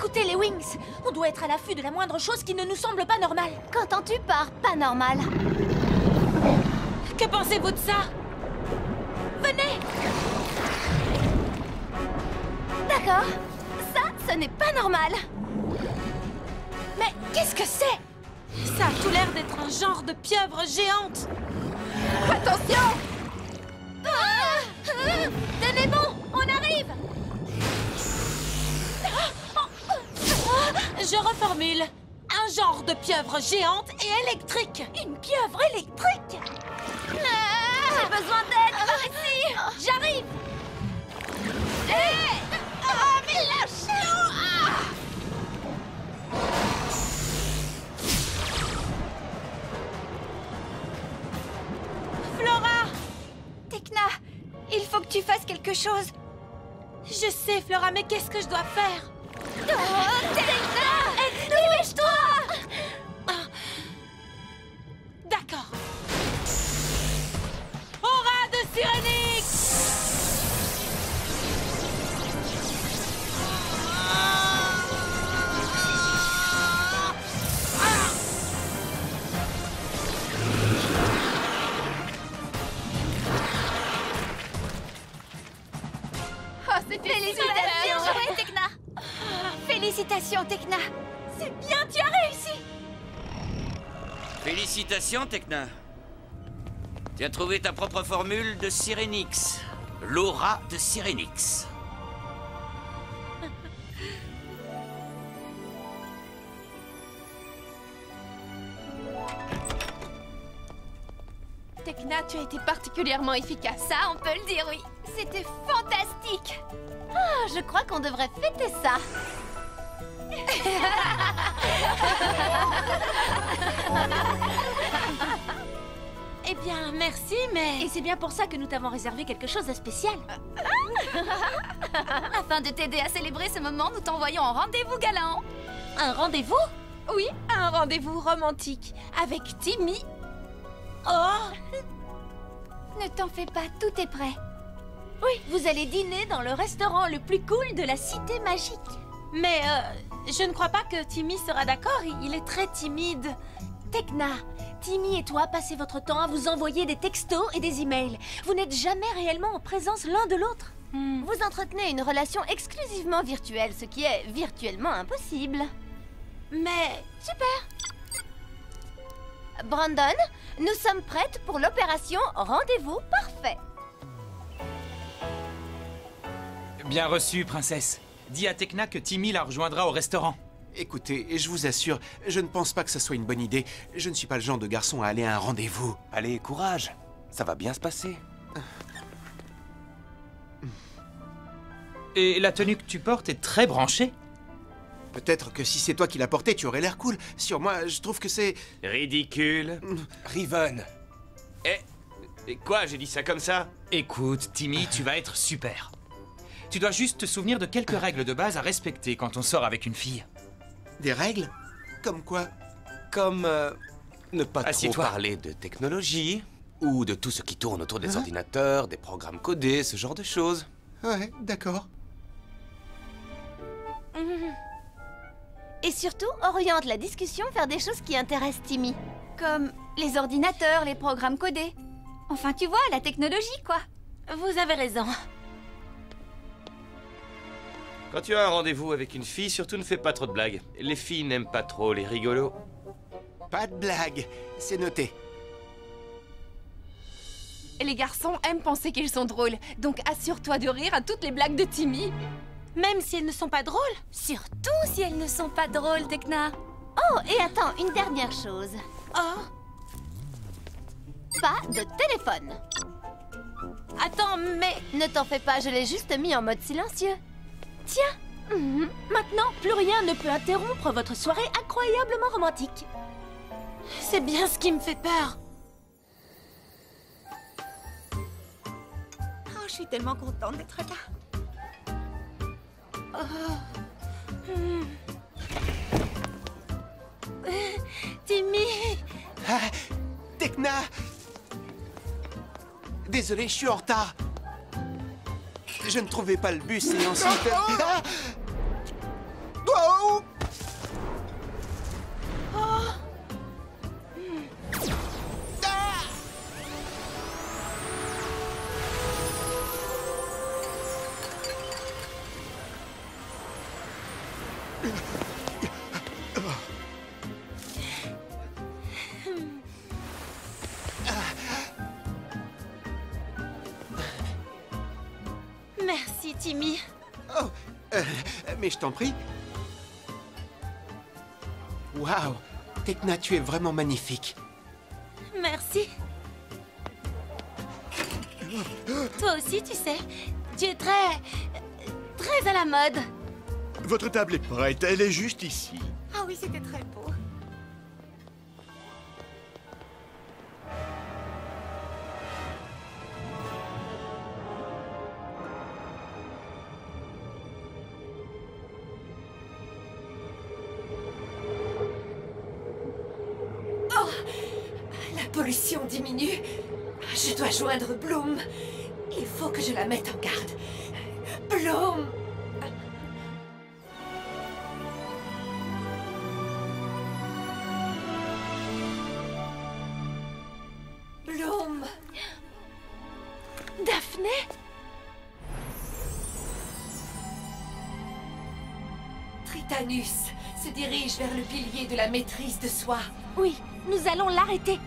Écoutez les Wings, on doit être à l'affût de la moindre chose qui ne nous semble pas normale. Qu'entends-tu par pas normal? Que pensez-vous de ça? Venez! D'accord. Ça, ce n'est pas normal. Mais qu'est-ce que c'est? Ça a tout l'air d'être un genre de pieuvre géante. Attention! Tenez-bon, on arrive! Je reformule. Un genre de pieuvre géante et électrique. Une pieuvre électrique? J'ai besoin d'aide par ici. J'arrive! Mais lâchez-nous! Flora! Tekna, il faut que tu fasses quelque chose. Je sais, Flora, mais qu'est-ce que je dois faire? Tekna! Dépêche-toi! D'accord. Aura de Sirenix! Oh, c'était Félicitations, joué, Tekna! Félicitations, Tekna! C'est bien, tu as réussi! Félicitations, Tekna. Tu as trouvé ta propre formule de Sirenix. L'aura de Sirenix. Tekna, tu as été particulièrement efficace. Ça, on peut le dire, oui. C'était fantastique. Ah, je crois qu'on devrait fêter ça. Eh bien, merci, mais... Et c'est bien pour ça que nous t'avons réservé quelque chose de spécial. Afin de t'aider à célébrer ce moment, nous t'envoyons en rendez-vous galant. Un rendez-vous? Oui, un rendez-vous romantique avec Timmy. Oh! Ne t'en fais pas, tout est prêt. Oui, vous allez dîner dans le restaurant le plus cool de la cité magique. Mais je ne crois pas que Timmy sera d'accord, il est très timide. Tekna, Timmy et toi passez votre temps à vous envoyer des textos et des emails. Vous n'êtes jamais réellement en présence l'un de l'autre. Vous entretenez une relation exclusivement virtuelle, ce qui est virtuellement impossible. Mais... Super! Brandon, nous sommes prêtes pour l'opération Rendez-vous Parfait. Bien reçu, princesse. Dis à Tekna que Timmy la rejoindra au restaurant. Écoutez, je vous assure, je ne pense pas que ça soit une bonne idée. Je ne suis pas le genre de garçon à aller à un rendez-vous. Allez, courage. Ça va bien se passer. Et la tenue que tu portes est très branchée. Peut-être que si c'est toi qui l'as porté, tu aurais l'air cool. Sur moi, je trouve que c'est... Ridicule. Riven. Et quoi, j'ai dit ça comme ça? Écoute, Timmy, tu vas être super. Tu dois juste te souvenir de quelques règles de base à respecter quand on sort avec une fille. Des règles? Comme quoi? Comme ne pas trop Assieds-toi. parler de technologie, ou de tout ce qui tourne autour des ordinateurs, des programmes codés, ce genre de choses. Ouais, d'accord. Et surtout, oriente la discussion vers des choses qui intéressent Timmy. Comme les ordinateurs, les programmes codés. Enfin, tu vois, la technologie, quoi. vous avez raison. Quand tu as un rendez-vous avec une fille, surtout ne fais pas trop de blagues. Les filles n'aiment pas trop les rigolos. Pas de blague, c'est noté. Les garçons aiment penser qu'ils sont drôles, donc assure-toi de rire à toutes les blagues de Timmy. Même si elles ne sont pas drôles. Surtout si elles ne sont pas drôles, Tekna. Oh, et attends, une dernière chose. Oh, Pas de téléphone. attends, mais... Ne t'en fais pas, je l'ai juste mis en mode silencieux. Tiens, maintenant, plus rien ne peut interrompre votre soirée incroyablement romantique. C'est bien ce qui me fait peur. Oh, je suis tellement contente d'être là. Timmy, Ah, Tekna! Désolé, je suis en retard. Je ne trouvais pas le bus et ensuite... Ah! Oh Timmy. Oh, mais je t'en prie. Waouh, Tekna, tu es vraiment magnifique. Merci. Toi aussi, tu sais, tu es très à la mode. Votre table est prête, elle est juste ici. Ah oui, c'était très beau. La pollution diminue. Je dois joindre Bloom. Il faut que je la mette en garde. Bloom! Bloom! Daphné? Tritanus se dirige vers le pilier de la maîtrise de soi. Oui, nous allons l'arrêter.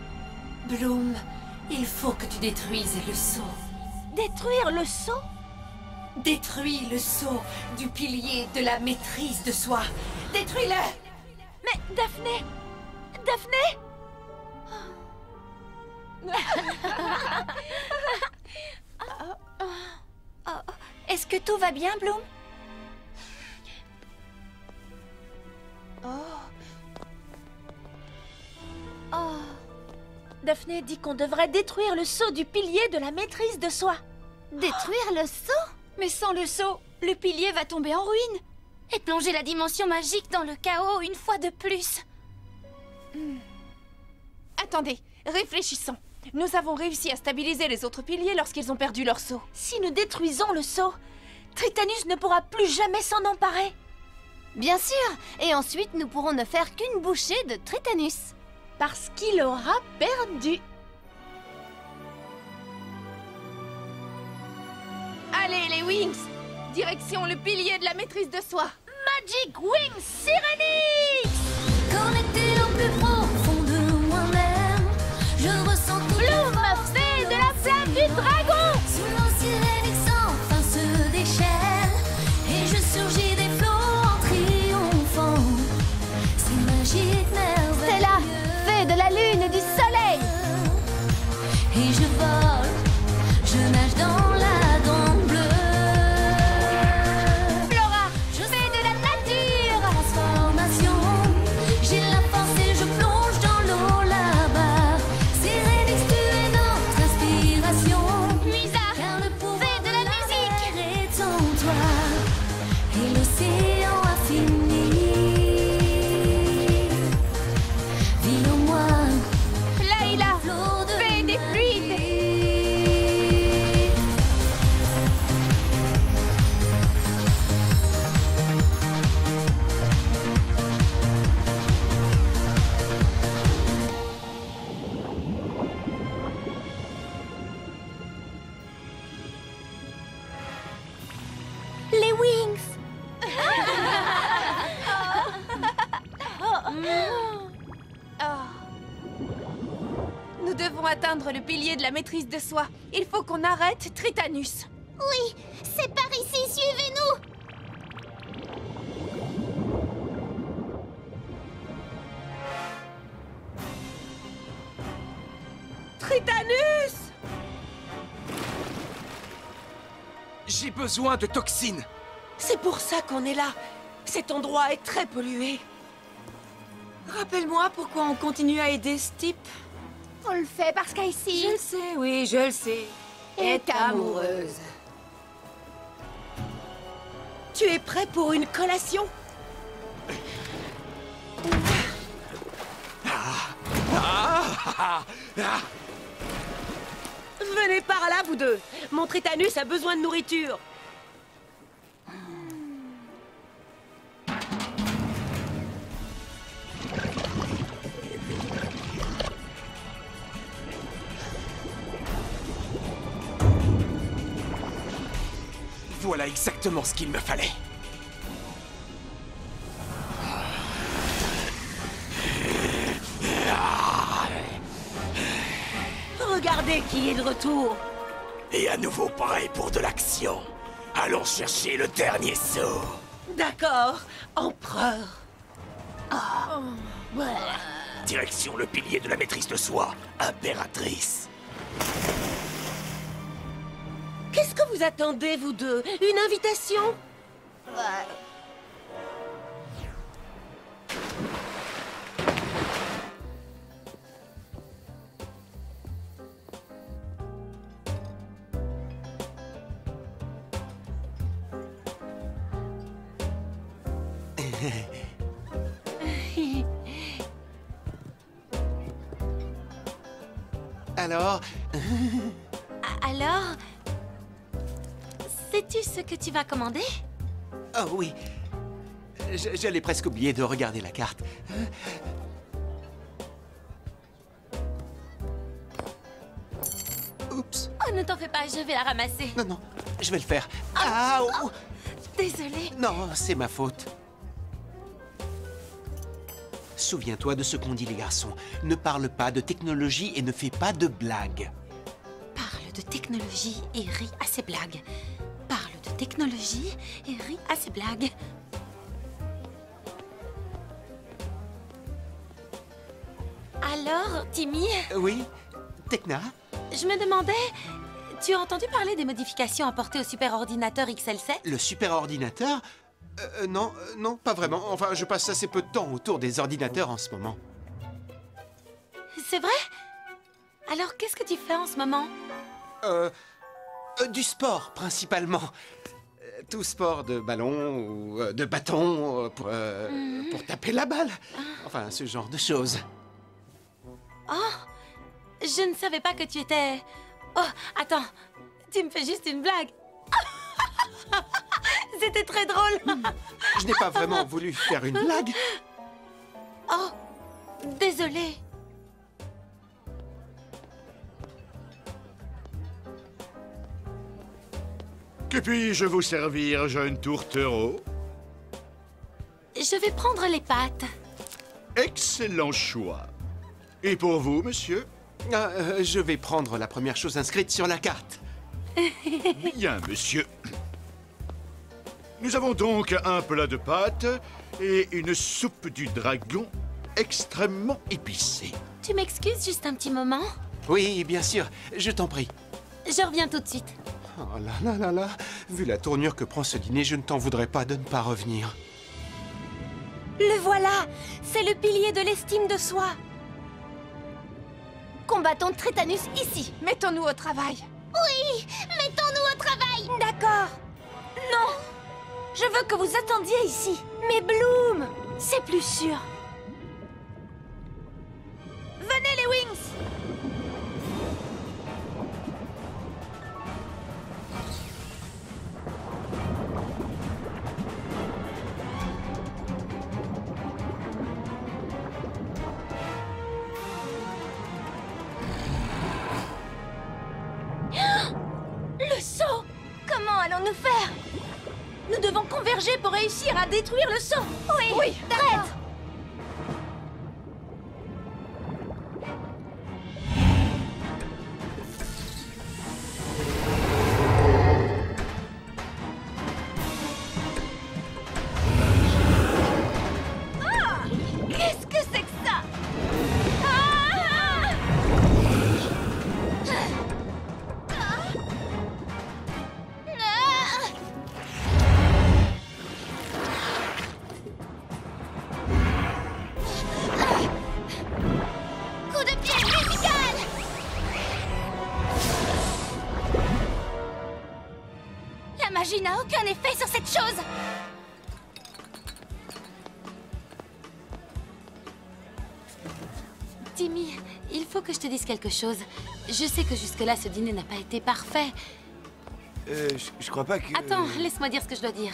Bloom, il faut que tu détruises le sceau. Détruire le sceau? Détruis le sceau du pilier de la maîtrise de soi. Détruis-le! Mais Daphné! Daphné! Est-ce que tout va bien, Bloom? Daphné dit qu'on devrait détruire le sceau du pilier de la maîtrise de soi. Détruire le sceau? Mais sans le sceau, le pilier va tomber en ruine. Et plonger la dimension magique dans le chaos une fois de plus. Attendez, réfléchissons. Nous avons réussi à stabiliser les autres piliers lorsqu'ils ont perdu leur sceau. Si nous détruisons le sceau, Tritanus ne pourra plus jamais s'en emparer. Bien sûr. Et ensuite, nous pourrons ne faire qu'une bouchée de Tritanus. Parce qu'il aura perdu. Allez, les Wings! Direction le pilier de la maîtrise de soi. Magic Wings Sirenix! Connecté au plus profond de moi-même, je ressens tout Bloom fait de la flamme du dragon! Sous l'eau Sirenix enfin se déchaîne, et je surgis des flots en triomphant. C'est magique, merveilleux. C'est là, fée de la lune et du soleil. Et je vole, je nage dans la grande bleue. Flora, fée de la nature. Transformation, j'ai la force et je plonge dans l'eau là-bas. Sirenix, tu es notre inspiration. Musa, Car le pouvoir fée de la musique. est en toi. Et l'océan infini vit en moi. Layla, Flot de fée des fluides. Les Wings! Nous devons atteindre le pilier de la maîtrise de soi. Il faut qu'on arrête Tritanus. Oui, c'est par ici, suivez-nous. Tritanus! J'ai besoin de toxines. C'est pour ça qu'on est là. Cet endroit est très pollué. Rappelle-moi pourquoi on continue à aider ce type. On le fait parce qu'ici... Je le sais, oui, je le sais. Est amoureuse. Tu es prêt pour une collation? Venez par là, vous deux. Mon Tritanus a besoin de nourriture. Voilà exactement ce qu'il me fallait. Regardez qui est de retour. Et à nouveau prêt pour de l'action. Allons chercher le dernier sceau. D'accord, empereur. Direction le pilier de la maîtrise de soi, impératrice. Qu'est-ce que vous attendez, vous deux? Une invitation? Alors, Alors, sais-tu ce que tu vas commander? oh oui. J'allais presque oublier de regarder la carte. Oups. Oh, ne t'en fais pas, je vais la ramasser. Non, non, je vais le faire. Ah, oh. Désolée. Non, c'est ma faute. Souviens-toi de ce qu'on dit, les garçons. Ne parle pas de technologie et ne fais pas de blagues. Parle de technologie et ris à ses blagues. Parle de technologie et ris à ses blagues. Alors, Timmy, Oui, Tekna? je me demandais, tu as entendu parler des modifications apportées au superordinateur XL7? Le superordinateur? Non, non, pas vraiment. Enfin, je passe assez peu de temps autour des ordinateurs en ce moment. C'est vrai? Alors, qu'est-ce que tu fais en ce moment? Du sport, principalement. Tout sport de ballon ou de bâton pour taper la balle. Enfin, ce genre de choses. Oh, je ne savais pas que tu étais... Oh, attends, tu me fais juste une blague. C'était très drôle. Je n'ai pas vraiment voulu faire une blague. Oh, désolée. Que puis-je vous servir, jeune tourtereau? Je vais prendre les pâtes. Excellent choix. Et pour vous, monsieur? Je vais prendre la première chose inscrite sur la carte. Bien, monsieur. Nous avons donc un plat de pâtes et une soupe du dragon extrêmement épicée. Tu m'excuses juste un petit moment? Oui, bien sûr, je t'en prie. Je reviens tout de suite. Oh là là là là, vu la tournure que prend ce dîner, je ne t'en voudrais pas de ne pas revenir. Le voilà! C'est le pilier de l'estime de soi! Combattons Tritanus ici! Mettons-nous au travail. Oui! Mettons-nous au travail! D'accord! Non! Je veux que vous attendiez ici! Mais Bloom! C'est plus sûr! Venez les Wings! Le saut! Comment allons-nous faire? Nous devons converger pour réussir à détruire le saut! Oui! D'accord! Ah! Qu'est-ce que c'est que ça? Ah! Coup de pied musical! La magie n'a aucun effet sur cette chose! Timmy, il faut que je te dise quelque chose. Je sais que jusque-là, ce dîner n'a pas été parfait. Je crois pas que... Attends, laisse-moi dire ce que je dois dire.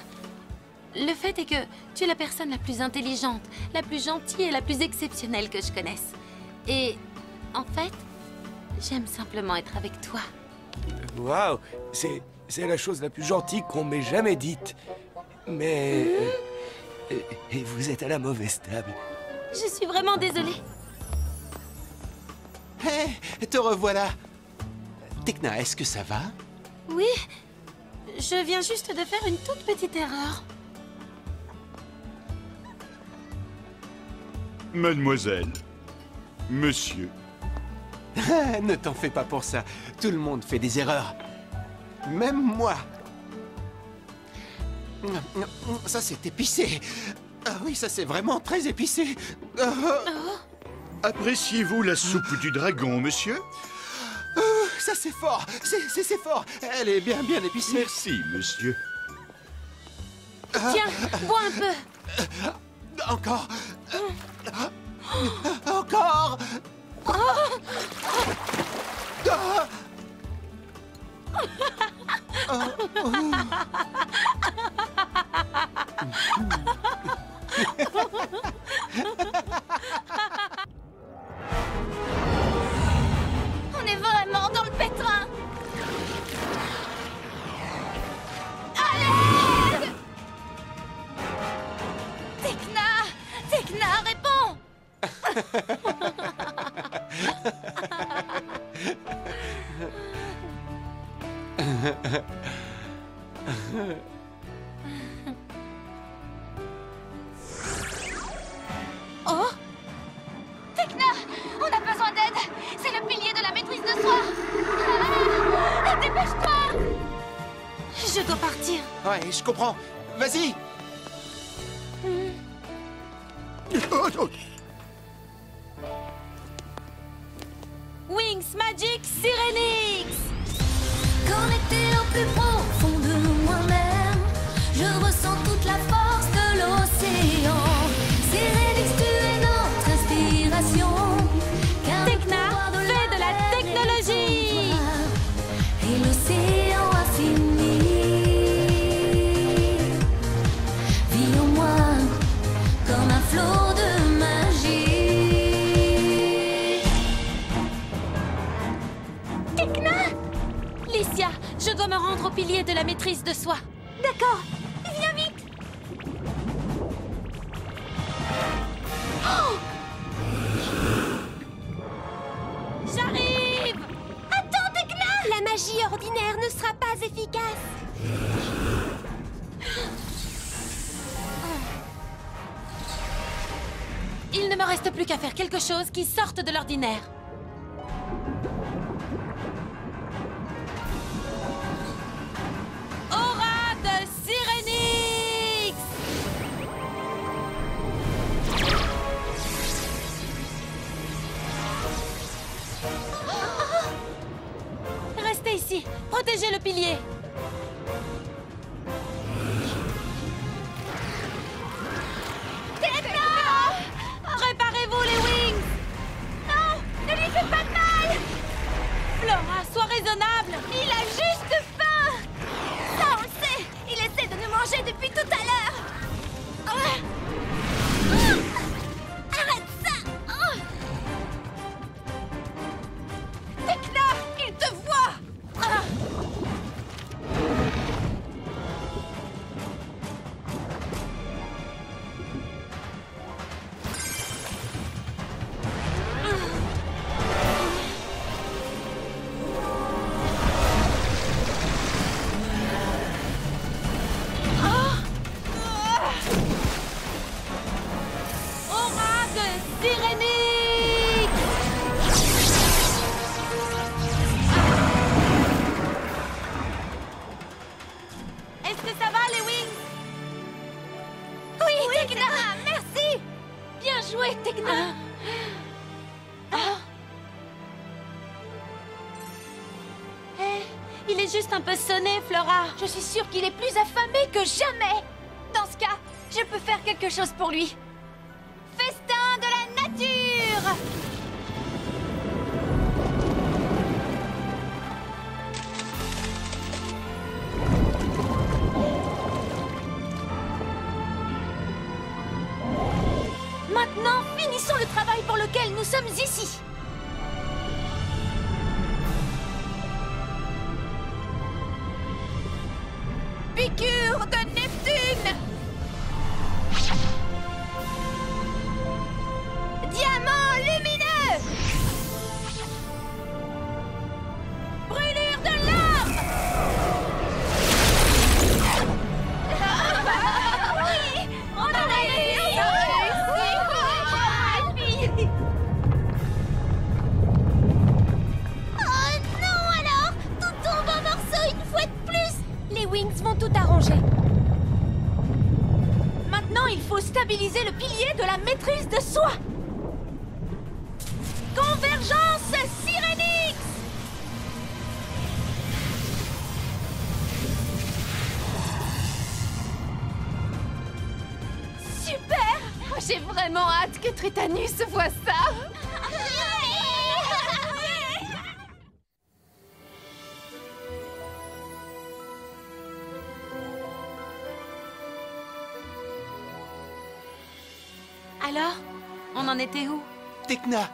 Le fait est que tu es la personne la plus intelligente, la plus gentille et la plus exceptionnelle que je connaisse. Et en fait, j'aime simplement être avec toi. Waouh, c'est la chose la plus gentille qu'on m'ait jamais dite. Mais... et vous êtes à la mauvaise table. Je suis vraiment désolée. Hé, te revoilà. Tekna, est-ce que ça va? Oui, Je viens juste de faire une toute petite erreur. Mademoiselle, monsieur, Ne t'en fais pas pour ça. Tout le monde fait des erreurs. Même moi. Ça, c'est épicé. Ah oui, ça, c'est vraiment très épicé. appréciez-vous la soupe du dragon, monsieur? Ça, c'est fort. C'est fort. Elle est bien épicée. Merci, monsieur. Tiens, bois un peu. Encore. Encore. On est vraiment dans le pétrin. Allez! Tekna, réponds! Oh! Tekna, on a besoin d'aide. C'est le pilier de la maîtrise de soi. Ah, dépêche-toi! Je dois partir. Ouais, je comprends. Vas-y. Wings Magic Sirenix! Connecté au plus profond de moi-même, je ressens toute la force de l'océan. Sirenix, tu es notre inspiration. Car Tekna, le pouvoir fais de la mer technologie! est en toi. Et l'océan infini vit en moi comme un flot de magie. Licia, je dois me rendre au pilier de la maîtrise de soi. D'accord, viens vite. J'arrive! Attends, Tekna! La magie ordinaire ne sera pas efficace. Il ne me reste plus qu'à faire quelque chose qui sorte de l'ordinaire. Aura de Sirenix! Restez ici, protégez le pilier. Préparez-vous les Wings! Non, ne lui fais pas de mal. Flora, sois raisonnable! Il a juste faim. Ça, on le sait. Il essaie de nous manger depuis tout à l'heure. Arrête ça. Tekna, il te voit. Aura de Sirenix! Est-ce que ça va, les Wings? Oui, Tekna, merci. Bien joué, Tekna! Il est juste un peu sonné, Flora. Je suis sûre qu'il est plus affamé que jamais. Dans ce cas, je peux faire quelque chose pour lui. Festin de la nature! Maintenant, finissons le travail pour lequel nous sommes ici. Piqûre de Neptune! Diamant lumineux! Brûlure de l'âme! vraiment hâte que Tritanus voit ça. Alors, on en était où? Tekna!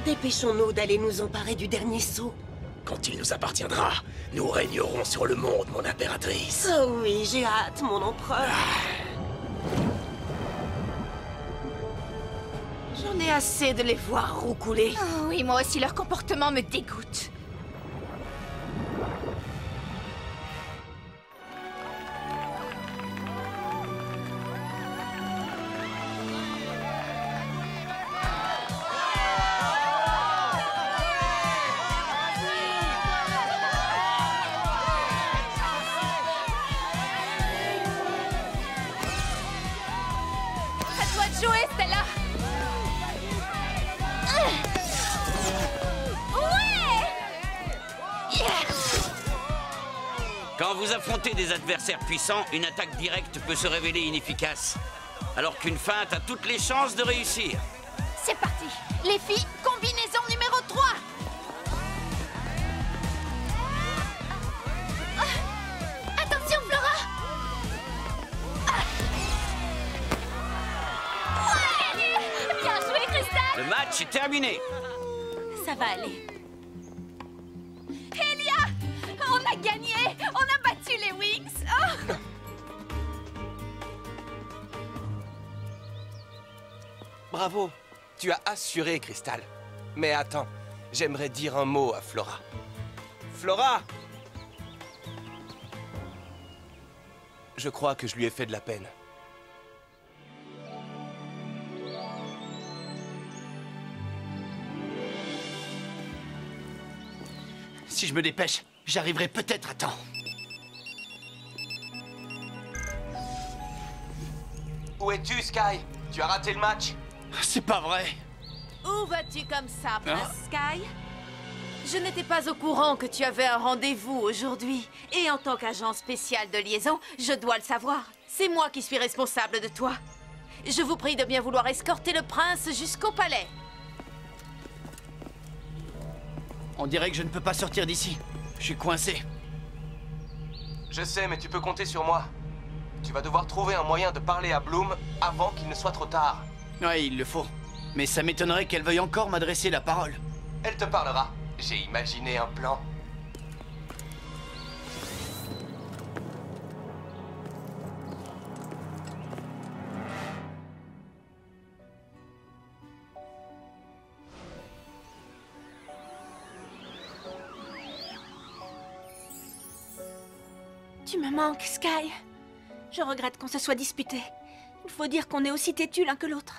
Dépêchons-nous d'aller nous emparer du dernier sceau. Quand il nous appartiendra, nous régnerons sur le monde, mon impératrice. Oh oui, j'ai hâte, mon empereur. J'en ai assez de les voir roucouler. Oh oui, moi aussi, leur comportement me dégoûte. À toi de jouer, Stella. Quand vous affrontez des adversaires puissants, une attaque directe peut se révéler inefficace. Alors qu'une feinte a toutes les chances de réussir. C'est parti. Les filles, combinaison numéro 3. Attention, Flora. Ouais. Bien joué, Crystal. Le match est terminé. Ça va aller. Elia, on a gagné. On a battu les Wings. Oh. Bravo, tu as assuré, Crystal. Mais attends, j'aimerais dire un mot à Flora. Flora! Je crois que je lui ai fait de la peine. Si je me dépêche, j'arriverai peut-être à temps. Où es-tu, Sky? Tu as raté le match? C'est pas vrai. Où vas-tu comme ça, Prince Sky? Je n'étais pas au courant que tu avais un rendez-vous aujourd'hui. Et en tant qu'agent spécial de liaison, je dois le savoir. C'est moi qui suis responsable de toi. Je vous prie de bien vouloir escorter le prince jusqu'au palais. On dirait que je ne peux pas sortir d'ici. Je suis coincé. Je sais, mais tu peux compter sur moi. Tu vas devoir trouver un moyen de parler à Bloom avant qu'il ne soit trop tard. Ouais, il le faut. Mais ça m'étonnerait qu'elle veuille encore m'adresser la parole. Elle te parlera. J'ai imaginé un plan. Tu me manques, Sky. Je regrette qu'on se soit disputé. Il faut dire qu'on est aussi têtus l'un que l'autre.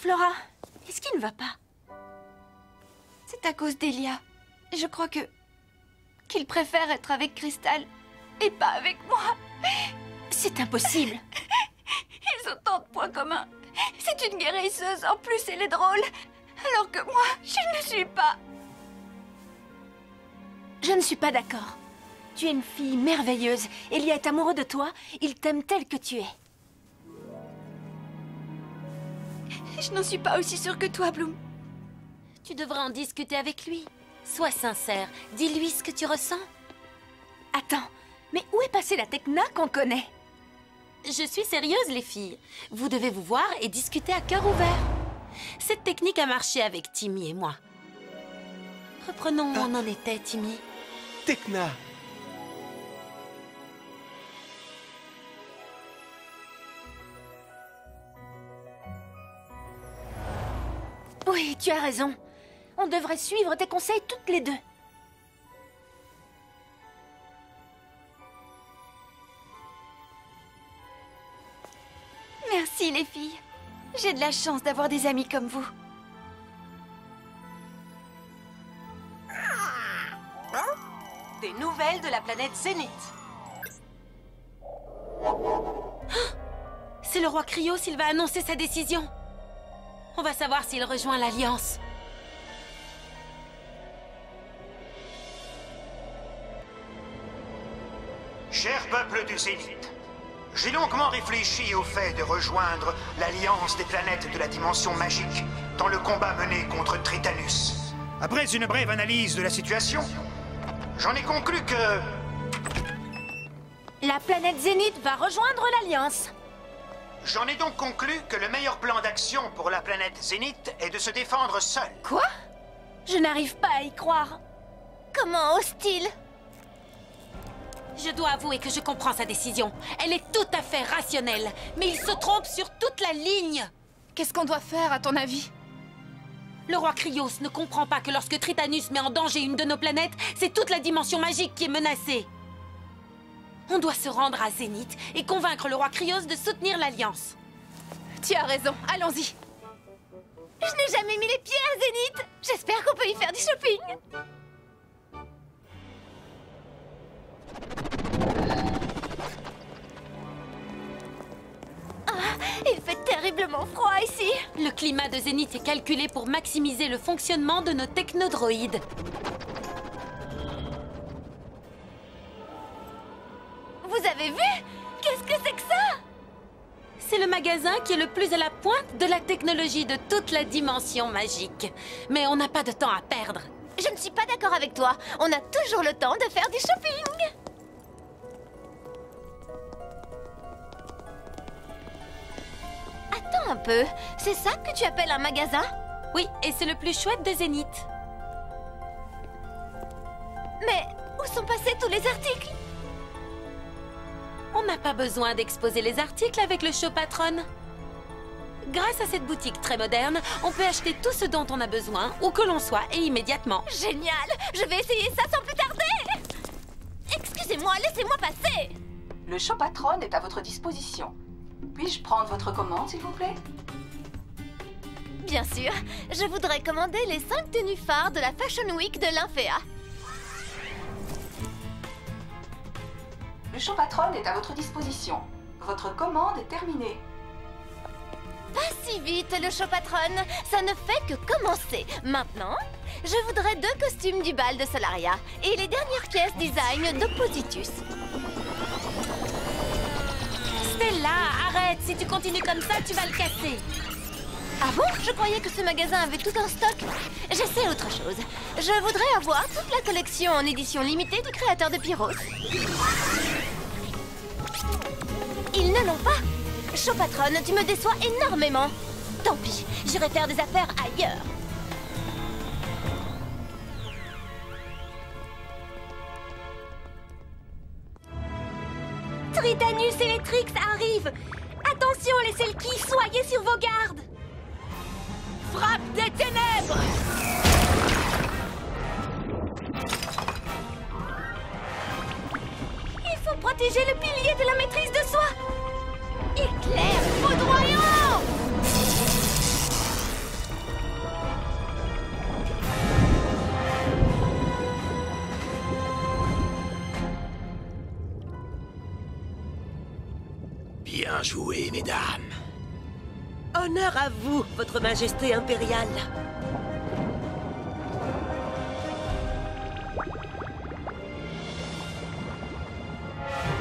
Flora, qu'est-ce qui ne va pas? C'est à cause d'Elia. Je crois qu'il préfère être avec Crystal et pas avec moi. C'est impossible. Ils ont tant de points communs. C'est une guérisseuse, en plus elle est drôle. Alors que moi, je ne suis pas. Je ne suis pas d'accord. Tu es une fille merveilleuse. Elia est amoureux de toi. Il t'aime tel que tu es. Je n'en suis pas aussi sûre que toi, Bloom. Tu devrais en discuter avec lui. Sois sincère. Dis-lui ce que tu ressens. Attends, mais où est passée la Tekna qu'on connaît? Je suis sérieuse, les filles. Vous devez vous voir et discuter à cœur ouvert. Cette technique a marché avec Timmy et moi. Reprenons où on en était, Timmy. Tekna! Oui, tu as raison. On devrait suivre tes conseils toutes les deux. Merci les filles. J'ai de la chance d'avoir des amis comme vous. Des nouvelles de la planète Zénith. C'est le roi Krios, il va annoncer sa décision. On va savoir s'il rejoint l'Alliance. Cher peuple du Zénith, j'ai longuement réfléchi au fait de rejoindre l'Alliance des planètes de la dimension magique dans le combat mené contre Tritanus. Après une brève analyse de la situation, j'en ai conclu que... La planète Zénith va rejoindre l'Alliance. J'en ai donc conclu que le meilleur plan d'action pour la planète Zénith est de se défendre seul. Quoi? Je n'arrive pas à y croire. Comment ose-t-il? Je dois avouer que je comprends sa décision. Elle est tout à fait rationnelle. Mais il se trompe sur toute la ligne. Qu'est-ce qu'on doit faire, à ton avis? Le roi Krios ne comprend pas que lorsque Tritanus met en danger une de nos planètes, c'est toute la dimension magique qui est menacée. On doit se rendre à Zénith et convaincre le roi Krios de soutenir l'Alliance. Tu as raison, allons-y. Je n'ai jamais mis les pieds à Zénith. J'espère qu'on peut y faire du shopping. Il fait terriblement froid ici. Le climat de Zénith est calculé pour maximiser le fonctionnement de nos technodroïdes. Vous avez vu? Qu'est-ce que c'est que ça? C'est le magasin qui est le plus à la pointe de la technologie de toute la dimension magique. Mais on n'a pas de temps à perdre. Je ne suis pas d'accord avec toi. On a toujours le temps de faire du shopping. Attends un peu. C'est ça que tu appelles un magasin? Oui, et c'est le plus chouette de Zénith. Mais où sont passés tous les articles? On n'a pas besoin d'exposer les articles avec le show patron. Grâce à cette boutique très moderne, on peut acheter tout ce dont on a besoin, où que l'on soit, et immédiatement. Génial! Je vais essayer ça sans plus tarder! Excusez-moi, laissez-moi passer! Le show patron est à votre disposition. Puis-je prendre votre commande, s'il vous plaît? Bien sûr, je voudrais commander les 5 tenues phares de la Fashion Week de l'Infea. Le show patron est à votre disposition. Votre commande est terminée. Pas si vite, le show patron. Ça ne fait que commencer. Maintenant, je voudrais 2 costumes du bal de Solaria et les dernières pièces design d'Oppositus. Stella, arrête! Si tu continues comme ça, tu vas le casser. Ah bon? Je croyais que ce magasin avait tout un stock. J'essaie autre chose. Je voudrais avoir toute la collection en édition limitée du créateur de Pyros. Ils ne l'ont pas. Show patronne, tu me déçois énormément. Tant pis, j'irai faire des affaires ailleurs. Tritanus et les Trix arrivent. Attention, les Selkies, soyez sur vos gardes. Frappe des ténèbres! Il faut protéger le pilier de la maîtrise de soi. Éclair foudroyant! Bien joué, mesdames. Honneur à vous, votre majesté impériale.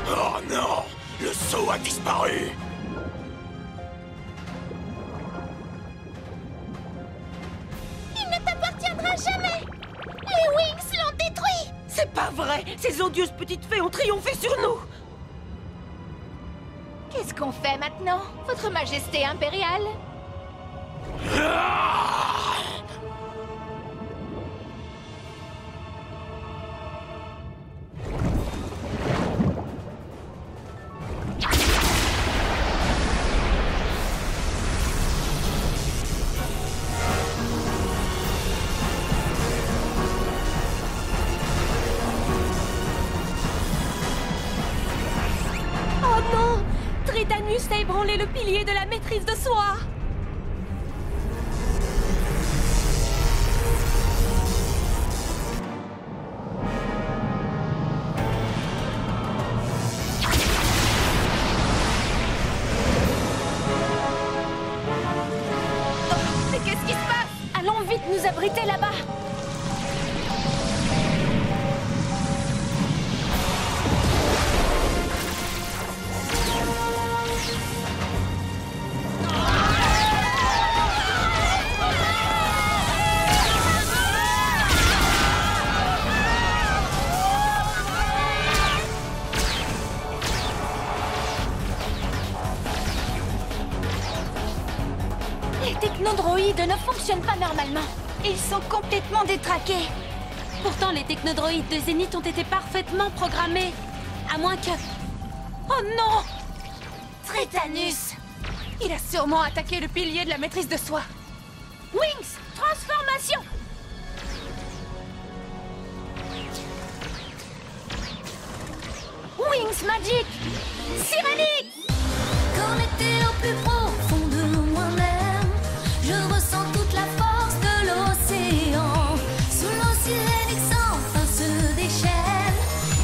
Oh non! Le sceau a disparu! Il ne t'appartiendra jamais! Les Wings l'ont détruit! C'est pas vrai! Ces odieuses petites fées ont triomphé sur nous! Qu'est-ce qu'on fait maintenant, votre majesté impériale? ébranler le pilier de la maîtrise de soi. Mais qu'est-ce qui se passe? Allons vite nous abriter là-bas. Les technodroïdes ne fonctionnent pas normalement. Ils sont complètement détraqués. Pourtant, les technodroïdes de Zénith ont été parfaitement programmés. À moins que... Oh non! Tritanus! Il a sûrement attaqué le pilier de la maîtrise de soi. Wings, transformation! Wings Magic! Sirenix! Connecté au plus profond de moi-même, je ressens toute la force de l'océan. Sous l'eau Sirenix enfin se déchaîne,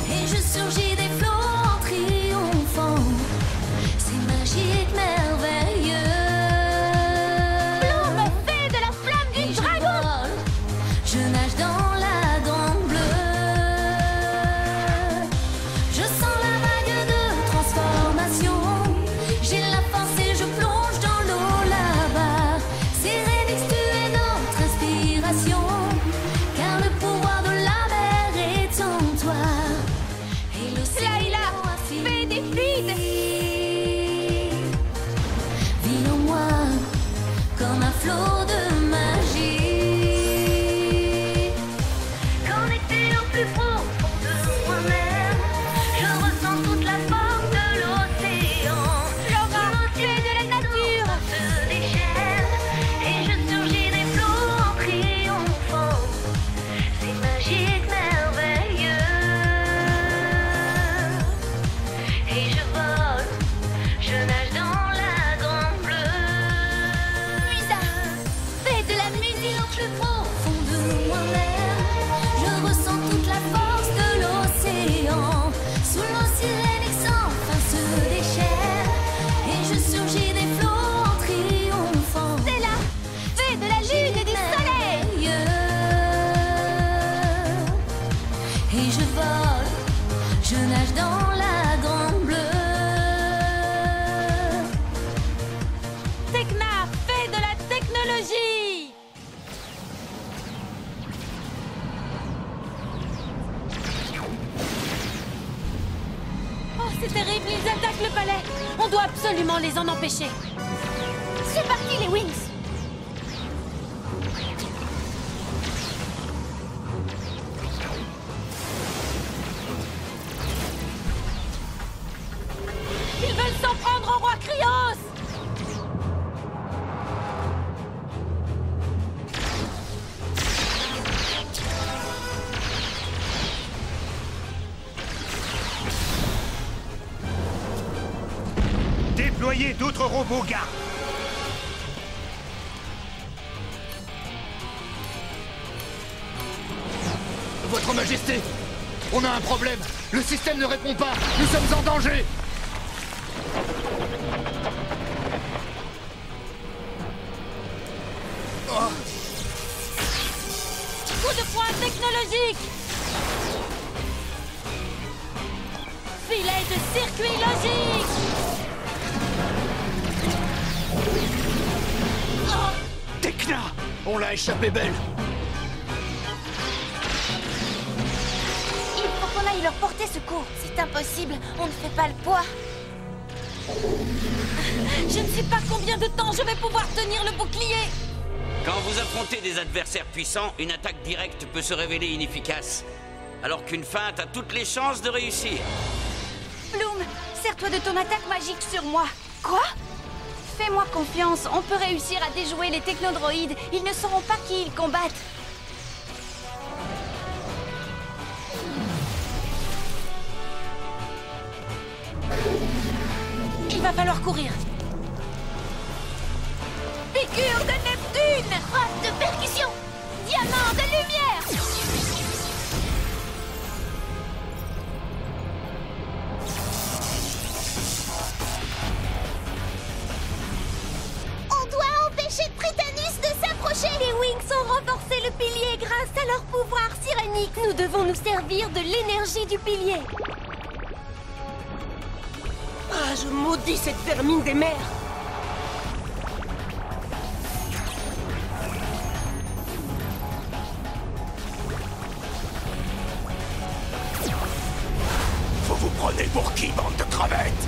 et je surgis des flots en triomphant. C'est magique, merveilleux. Bloom, fée de la flamme du dragon! Je nage dans la grande bleue. Je sens la vague de transformation. J'ai la force et je plonge dans l'eau là-bas. Sirenix, tu es notre inspiration, car le pouvoir de la mer est en toi. Et l'océan fée des fluides. vit en moi comme un flot de magie. Connecté au plus profond de moi-même, je ressens toute la force de l'océan. Flora, tu es de la nature! Se déchaîne, et je surgis des flots en triomphant. C'est magique, merveilleux. Et je vole, je nage dans la grande bleue. Luisa, fée de la musique! Au plus profond de moi-même, je ressens toute la force de l'océan. Sous l'eau Sirenix enfin se déchaîne, et je surgis des flots en triomphant. C'est là, fée de la lune et du soleil! Et je vole, je nage dans la grande bleue. Tecna, fée de la technologie! Oh, c'est terrible, ils attaquent le palais! On doit absolument les en empêcher! C'est parti, les Wings! Ils veulent s'en prendre au roi Krios! Déployez d'autres robots gardes. Votre Majesté, on a un problème. Le système ne répond pas. Nous sommes en danger. Coup de poing technologique! Filet de circuit logique! Tecna, on l'a échappé belle. Il faut qu'on aille leur porter secours. C'est impossible, on ne fait pas le poids. Je ne sais pas combien de temps je vais pouvoir tenir le bouclier. Quand vous affrontez des adversaires puissants, une attaque directe peut se révéler inefficace, alors qu'une feinte a toutes les chances de réussir. Bloom, sers-toi de ton attaque magique sur moi. Quoi? Fais-moi confiance, on peut réussir à déjouer les technodroïdes. Ils ne sauront pas qui ils combattent. Il va falloir courir. Mercure de Neptune! Frappe de percussion! Diamant de lumière! On doit empêcher Tritanus de s'approcher. Les Wings ont renforcé le pilier grâce à leur pouvoir sirénique. Nous devons nous servir de l'énergie du pilier. Ah, je maudis cette vermine des mers. Vous vous prenez pour qui, bande de crevettes?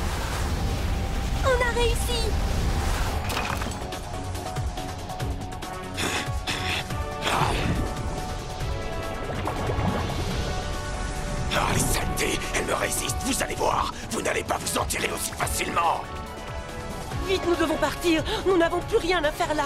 On a réussi. Ah, les saletés, elle me résiste, vous allez voir. Vous n'allez pas vous en tirer aussi facilement. Vite, nous devons partir. Nous n'avons plus rien à faire là.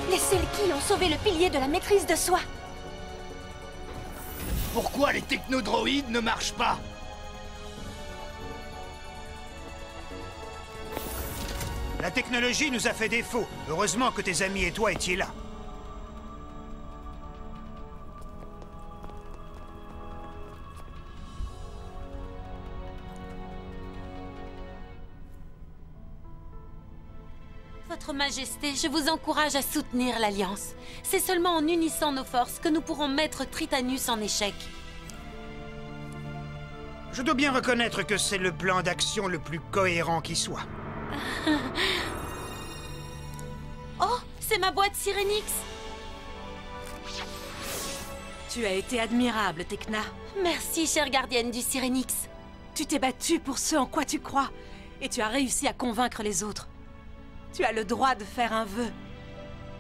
Les Selkies ont sauvé le pilier de la maîtrise de soi. Pourquoi les technodroïdes ne marchent pas? La technologie nous a fait défaut. Heureusement que tes amis et toi étiez là. Votre Majesté, je vous encourage à soutenir l'Alliance. C'est seulement en unissant nos forces que nous pourrons mettre Tritanus en échec. Je dois bien reconnaître que c'est le plan d'action le plus cohérent qui soit. Oh, c'est ma boîte Sirenix. Tu as été admirable, Tecna. Merci, chère gardienne du Sirenix. Tu t'es battue pour ce en quoi tu crois, et tu as réussi à convaincre les autres. Tu as le droit de faire un vœu.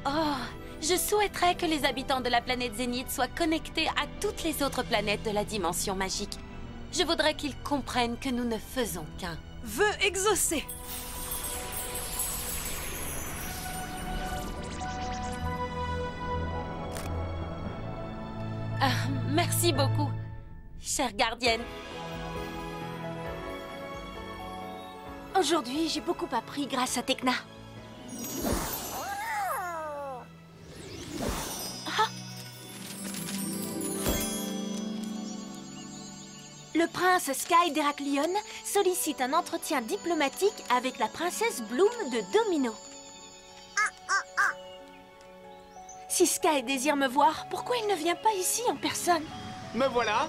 Oh, je souhaiterais que les habitants de la planète Zénith soient connectés à toutes les autres planètes de la dimension magique. Je voudrais qu'ils comprennent que nous ne faisons qu'un. Vœu exaucé. Ah, merci beaucoup, chère gardienne. Aujourd'hui, j'ai beaucoup appris grâce à Tecna. Ah! Le prince Sky d'Héraklion sollicite un entretien diplomatique avec la princesse Bloom de Domino. Si Sky désire me voir, pourquoi il ne vient pas ici en personne? Me voilà.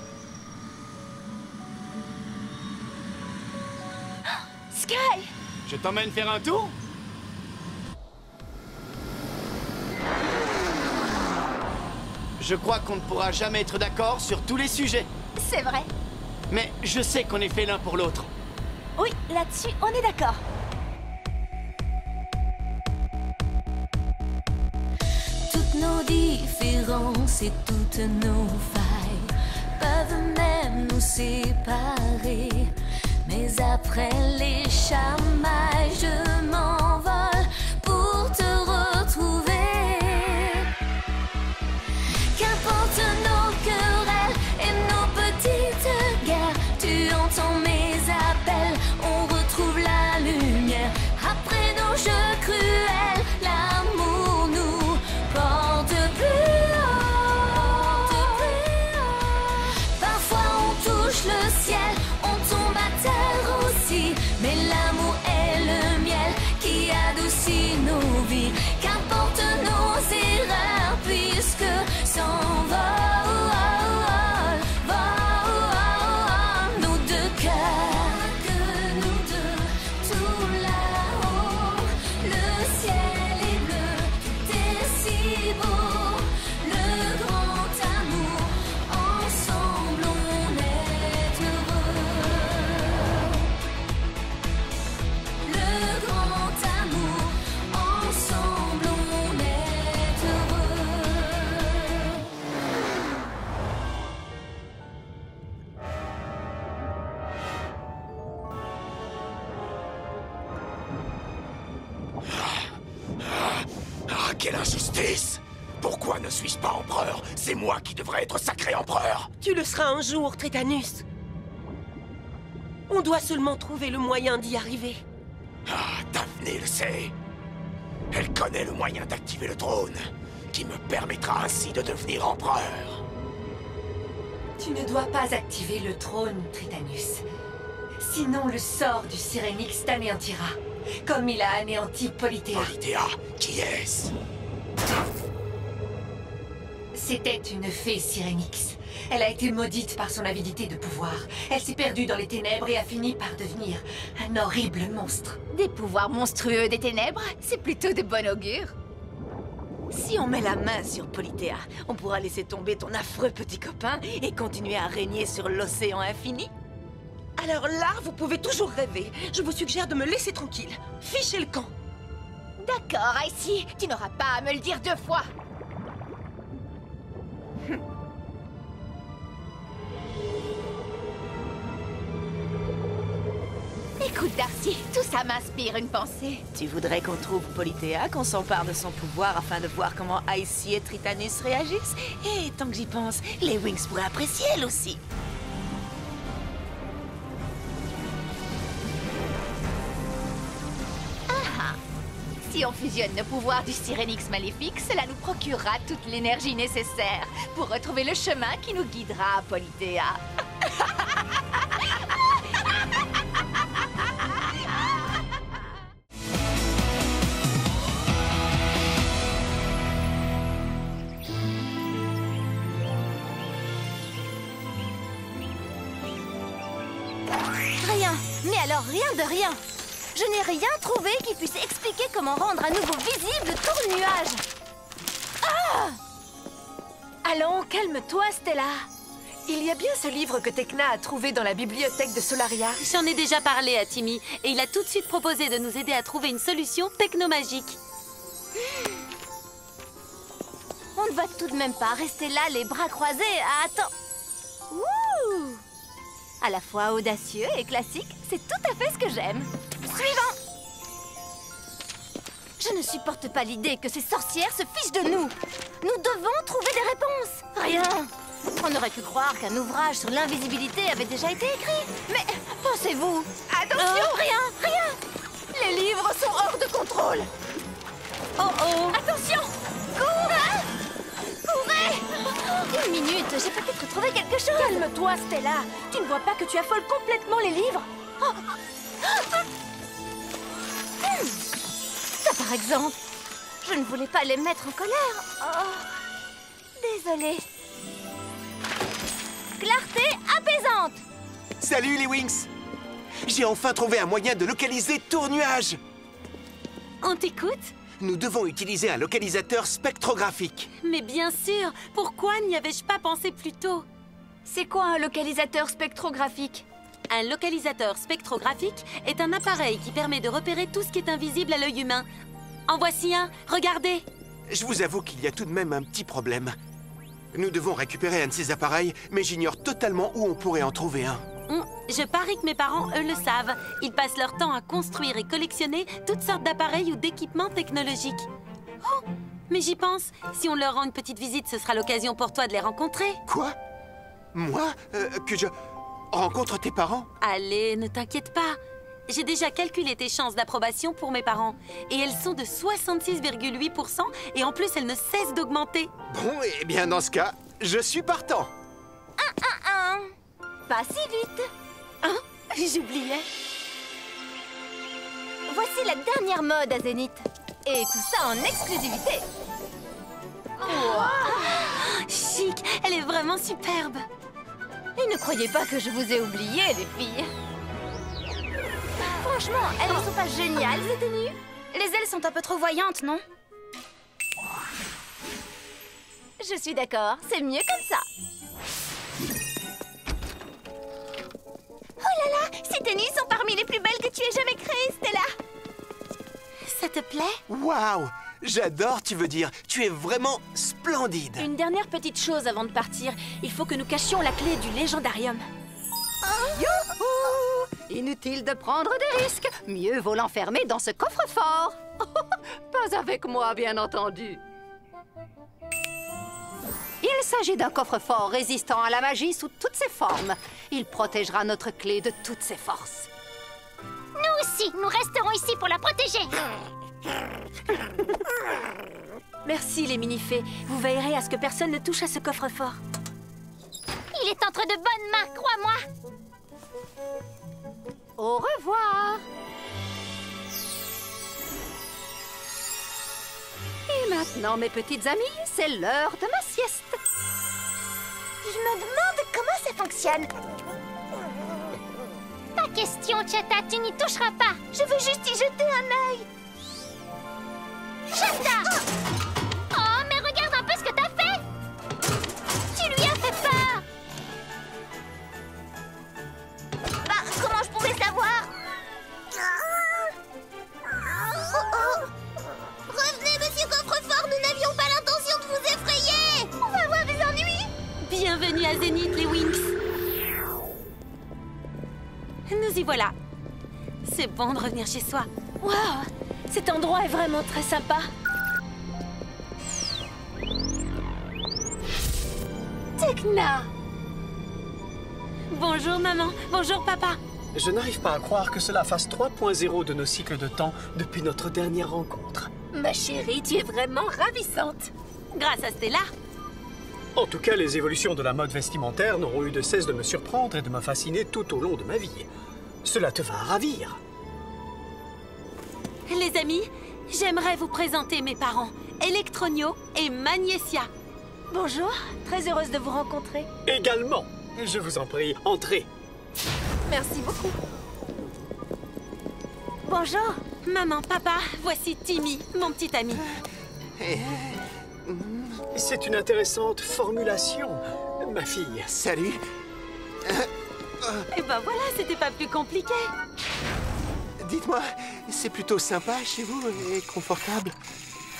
Sky! Je t'emmène faire un tour? Je crois qu'on ne pourra jamais être d'accord sur tous les sujets. C'est vrai. Mais je sais qu'on est fait l'un pour l'autre. Oui, là-dessus, on est d'accord. Toutes nos différences et toutes nos failles peuvent même nous séparer. Mais après les chamailles, je m'envole pour te retrouver. Qu'importe nos querelles et nos petites guerres, tu entends mes appels, on retrouve la lumière. Après nos jeux cruels, l'amour nous porte plus haut. Parfois on touche le ciel, on tombe à terre aussi, mais l'amour est le miel quelle injustice! Pourquoi ne suis-je pas empereur? C'est moi qui devrais être sacré empereur! Tu le seras un jour, Tritanus. On doit seulement trouver le moyen d'y arriver. Ah, Daphné le sait. Elle connaît le moyen d'activer le trône, qui me permettra ainsi de devenir empereur. Tu ne dois pas activer le trône, Tritanus. Sinon, le sort du Syrénix t'anéantira, comme il a anéanti Polithéa. Polithéa, qui est-ce? C'était une fée Syrénix. Elle a été maudite par son avidité de pouvoir. Elle s'est perdue dans les ténèbres et a fini par devenir un horrible monstre. Des pouvoirs monstrueux des ténèbres, c'est plutôt de bon augure. Si on met la main sur Polithéa, on pourra laisser tomber ton affreux petit copain et continuer à régner sur l'océan infini. Alors là, vous pouvez toujours rêver. Je vous suggère de me laisser tranquille. Fichez le camp. D'accord, Icy, tu n'auras pas à me le dire 2 fois. Écoute, Darcy, tout ça m'inspire une pensée. Tu voudrais qu'on trouve Polithéa, qu'on s'empare de son pouvoir afin de voir comment Icy et Tritanus réagissent? Et tant que j'y pense, les Wings pourraient apprécier elle aussi. Si on fusionne nos pouvoirs du Syrénix maléfique, cela nous procurera toute l'énergie nécessaire pour retrouver le chemin qui nous guidera à Polithéa. Rien, mais alors rien de rien. Je n'ai rien trouvé qui puisse expliquer comment rendre à nouveau visible le tourne-nuage. Ah! Allons, calme-toi, Stella. Il y a bien ce livre que Tecna a trouvé dans la bibliothèque de Solaria. J'en ai déjà parlé à Timmy et il a tout de suite proposé de nous aider à trouver une solution technomagique. On ne va tout de même pas rester là les bras croisés à attendre. Ouh! À la fois audacieux et classique, c'est tout à fait ce que j'aime. Suivant! Je ne supporte pas l'idée que ces sorcières se fichent de nous. Nous devons trouver des réponses. Rien. On aurait pu croire qu'un ouvrage sur l'invisibilité avait déjà été écrit. Mais pensez-vous? Attention, rien. Les livres sont hors de contrôle. Oh. Attention! Cours! Courez! Une minute, j'ai peut-être trouvé quelque chose. Calme-toi, Stella. Tu ne vois pas que tu affoles complètement les livres? Ça, par exemple. Je ne voulais pas les mettre en colère. Oh. Désolée. Clarté apaisante. Salut les Wings! J'ai enfin trouvé un moyen de localiser Tournuage. On t'écoute? Nous devons utiliser un localisateur spectrographique. Mais bien sûr. Pourquoi n'y avais-je pas pensé plus tôt? C'est quoi un localisateur spectrographique? Un localisateur spectrographique est un appareil qui permet de repérer tout ce qui est invisible à l'œil humain. En voici un, regardez! Je vous avoue qu'il y a tout de même un petit problème. Nous devons récupérer un de ces appareils, mais j'ignore totalement où on pourrait en trouver un. Je parie que mes parents, eux, le savent. Ils passent leur temps à construire et collectionner toutes sortes d'appareils ou d'équipements technologiques. Oh, mais j'y pense. Si on leur rend une petite visite, ce sera l'occasion pour toi de les rencontrer. Quoi? Moi? Que je rencontre tes parents? Allez, ne t'inquiète pas. J'ai déjà calculé tes chances d'approbation pour mes parents. Et elles sont de 66,8% et en plus, elles ne cessent d'augmenter. Bon, eh bien dans ce cas, je suis partant. Pas si vite. Hein? J'oubliais. Voici la dernière mode à Zénith. Et tout ça en exclusivité. Chic, elle est vraiment superbe. Et ne croyez pas que je vous ai oublié, les filles. Franchement, elles ne sont pas géniales, ces tenues? Les ailes sont un peu trop voyantes, non? Je suis d'accord, c'est mieux comme ça. Oh là là, ces tenues sont parmi les plus belles que tu aies jamais créées, Stella. Ça te plaît? Waouh! J'adore, tu veux dire. Tu es vraiment splendide. Une dernière petite chose avant de partir. Il faut que nous cachions la clé du légendarium. Youhou! Inutile de prendre des risques. Mieux vaut l'enfermer dans ce coffre-fort. Pas Pas avec moi, bien entendu. Il s'agit d'un coffre-fort résistant à la magie sous toutes ses formes. Il protégera notre clé de toutes ses forces. Nous aussi, nous resterons ici pour la protéger. Merci les mini-fées. Vous veillerez à ce que personne ne touche à ce coffre-fort. Il est entre de bonnes mains, crois-moi. Au revoir. Et maintenant, mes petites amies, c'est l'heure de ma sieste. Je me demande comment ça fonctionne. Pas question, Chata, tu n'y toucheras pas. Je veux juste y jeter un œil. Chata! Oh, mais regarde un peu ce que t'as fait. Tu lui as fait peur. Bah, comment je pouvais savoir? Revenez, monsieur Coffrefort, nous n'avions pas l'intention de vous effrayer. On va avoir des ennuis. Bienvenue à Zénith, les Winx. Nous y voilà. C'est bon de revenir chez soi. Waouh, cet endroit est vraiment très sympa. Tekna! Bonjour maman, bonjour papa. Je n'arrive pas à croire que cela fasse 3.0 de nos cycles de temps depuis notre dernière rencontre. Ma chérie, tu es vraiment ravissante. Grâce à Stella. En tout cas, les évolutions de la mode vestimentaire n'auront eu de cesse de me surprendre et de me fasciner tout au long de ma vie. Cela te va ravir. Les amis, j'aimerais vous présenter mes parents, Electronio et Magnesia. Bonjour, très heureuse de vous rencontrer. Également. Je vous en prie, entrez. Merci beaucoup. Bonjour, maman, papa, voici Timmy, mon petit ami. C'est une intéressante formulation, ma fille. Salut. Et ben voilà, c'était pas plus compliqué. Dites-moi, c'est plutôt sympa chez vous et confortable?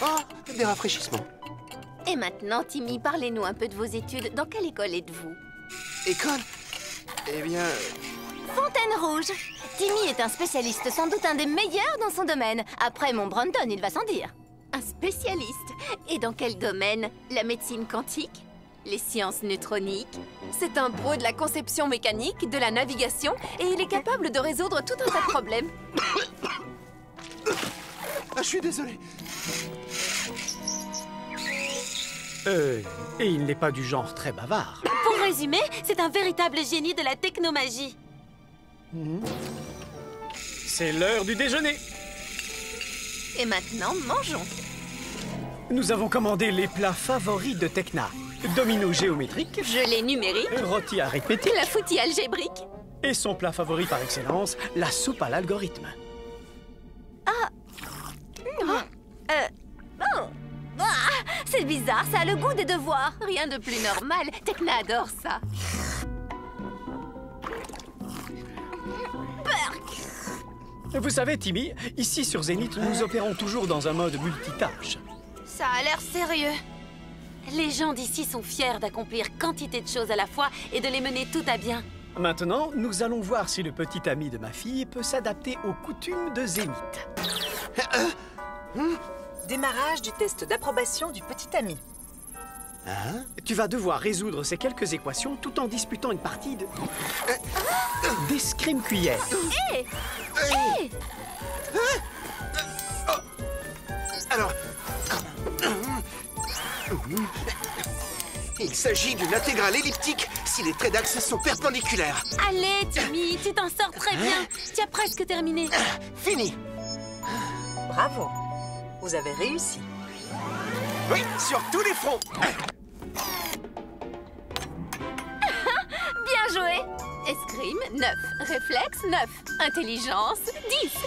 Oh, des rafraîchissements. Et maintenant, Timmy, parlez-nous un peu de vos études. Dans quelle école êtes-vous? École? Eh bien... Fontaine Rouge. Timmy est un spécialiste, sans doute un des meilleurs dans son domaine. Après mon Brandon, il va sans dire. Un spécialiste? Et dans quel domaine? La médecine quantique? Les sciences neutroniques? C'est un pro de la conception mécanique, de la navigation, et il est capable de résoudre tout un tas de problèmes. Ah, je suis désolé. Et il n'est pas du genre très bavard. Pour résumer, c'est un véritable génie de la technomagie. C'est l'heure du déjeuner. Et maintenant, mangeons. Nous avons commandé les plats favoris de Tekna. Domino géométrique. Gelée numérique. Rôti arithmétique. La foutie algébrique. Et son plat favori par excellence, la soupe à l'algorithme. Ah. Oh. Ah, c'est bizarre, ça a le goût des devoirs. Rien de plus normal. Tekna adore ça. Vous savez, Timmy, ici sur Zénith, nous opérons toujours dans un mode multitâche. Ça a l'air sérieux. Les gens d'ici sont fiers d'accomplir quantité de choses à la fois et de les mener tout à bien. Maintenant, nous allons voir si le petit ami de ma fille peut s'adapter aux coutumes de Zénith. Démarrage du test d'approbation du petit ami. Tu vas devoir résoudre ces quelques équations tout en disputant une partie de... d'escrime cuillère. Hé! Alors... Il s'agit d'une intégrale elliptique si les traits d'axe sont perpendiculaires. Allez, Timmy, tu t'en sors très bien. Tu as presque terminé. Fini. Bravo. Vous avez réussi. Oui, sur tous les fronts. Bien joué. Escrime, 9. Réflexe, 9. Intelligence,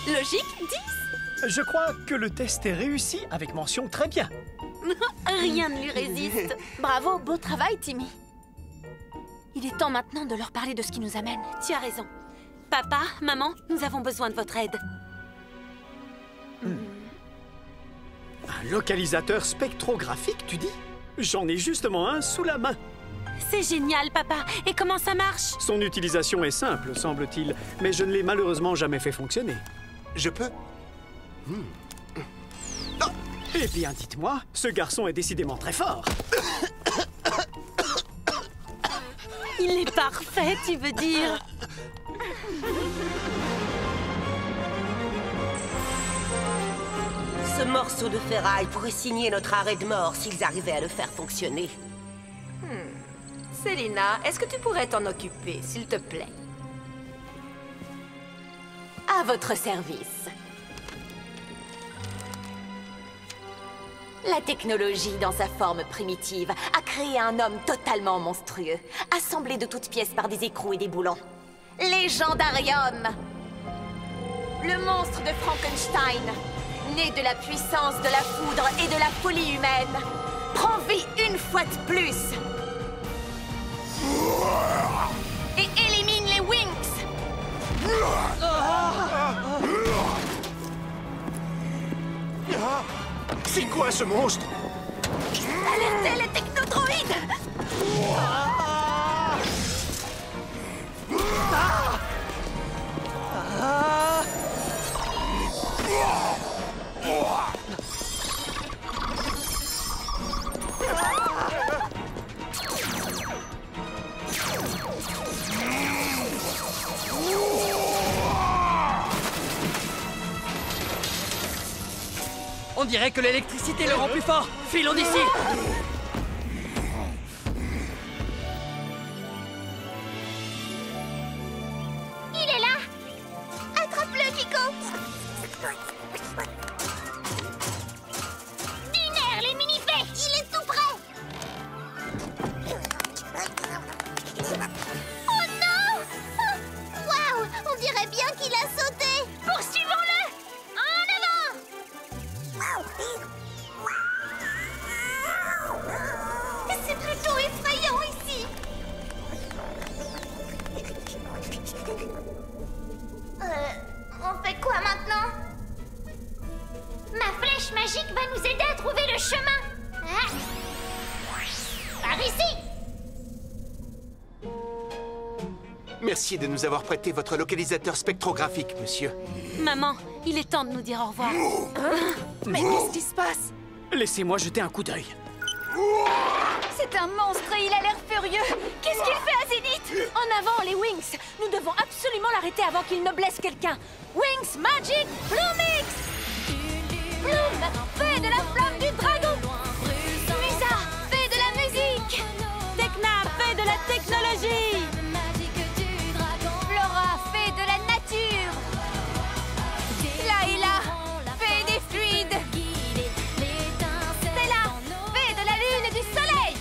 10. Logique, 10. Je crois que le test est réussi avec mention très bien. Rien ne lui résiste. Bravo, beau travail, Timmy. Il est temps maintenant de leur parler de ce qui nous amène. Tu as raison. Papa, maman, nous avons besoin de votre aide. Un localisateur spectrographique, tu dis? J'en ai justement un sous la main. C'est génial, papa. Et comment ça marche? Son utilisation est simple, semble-t-il, mais je ne l'ai malheureusement jamais fait fonctionner. Je peux? Eh bien, dites-moi, ce garçon est décidément très fort. Il est parfait, tu veux dire? Ce morceau de ferraille pourrait signer notre arrêt de mort s'ils arrivaient à le faire fonctionner. Selina, est-ce que tu pourrais t'en occuper, s'il te plaît? À votre service. La technologie, dans sa forme primitive, a créé un homme totalement monstrueux, assemblé de toutes pièces par des écrous et des boulons. Légendarium! Le monstre de Frankenstein, né de la puissance de la foudre et de la folie humaine, prend vie une fois de plus et élimine les Winx! C'est quoi ce monstre? Alertez les technodroïdes! On dirait que l'électricité le rend plus fort. Filons d'ici. Il est là! Attrape-le, Kiko! Binaire, les mini-faits! Il est tout prêt! Oh non! Waouh! On dirait bien qu'il a sauté! Poursuivons-le! En avant! C'est plutôt effrayant ici! On fait quoi maintenant? Ma flèche magique va nous aider à trouver le chemin. Ah. Par ici! Merci de nous avoir prêté votre localisateur spectrographique, monsieur. Maman, il est temps de nous dire au revoir. Mais qu'est-ce qui se passe? Laissez-moi jeter un coup d'œil. C'est un monstre et il a l'air furieux. Qu'est-ce qu'il fait à Zénith? En avant, les Winx! Nous devons absolument l'arrêter avant qu'il ne blesse quelqu'un. Winx Magic Bloomix! Bloom, fée de la flamme du dragon! Lisa, fée de la musique! Tekna, fée de la technologie! Flora, fée de la nature! Laïla, fée des fluides! Stella, fée de la lune et du soleil!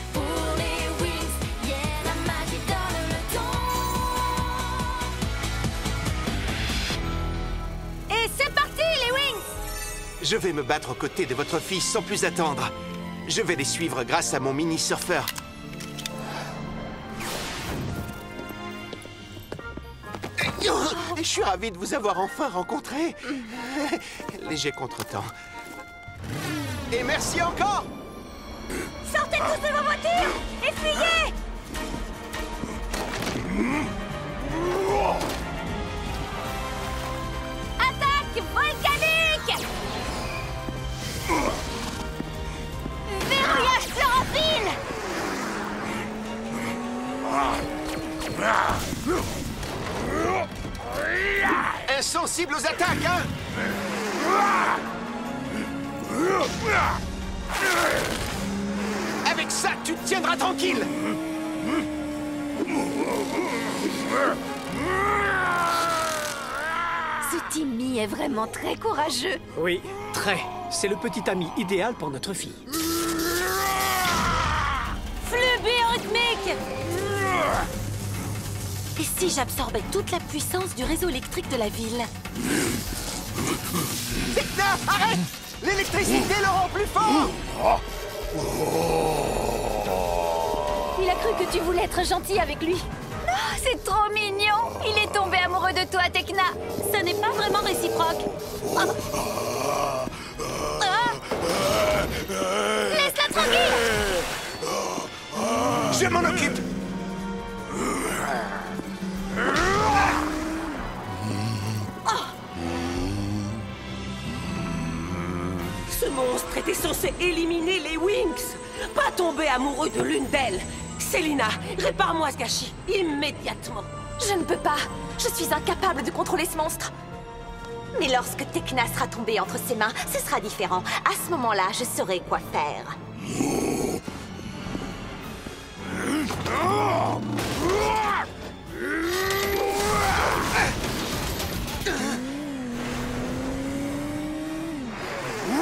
Et c'est parti, les Winx! Je vais me battre aux côtés de votre fils sans plus attendre. Je vais les suivre grâce à mon mini-surfeur. Je suis ravi de vous avoir enfin rencontré. Léger contretemps. Et merci encore! Sortez tous de vos voitures et fuyez! Attaque volcanique! Verrouillage chlorophylle! Insensible aux attaques, hein? Avec ça, tu te tiendras tranquille! Ce Timmy est vraiment très courageux. Oui, très. C'est le petit ami idéal pour notre fille. Flux biorhythmique! Et si j'absorbais toute la puissance du réseau électrique de la ville? Tekna, arrête! L'électricité le rend plus fort! Il a cru que tu voulais être gentil avec lui. Oh, c'est trop mignon! Il est tombé amoureux de toi, Tekna. Ce n'est pas vraiment réciproque. Laisse-la tranquille! Je m'en occupe! Ce monstre était censé éliminer les Winx, pas tomber amoureux de l'une d'elles. Célina, répare-moi ce gâchis, immédiatement. Je ne peux pas. Je suis incapable de contrôler ce monstre. Mais lorsque Tekna sera tombée entre ses mains, ce sera différent. À ce moment-là, je saurai quoi faire.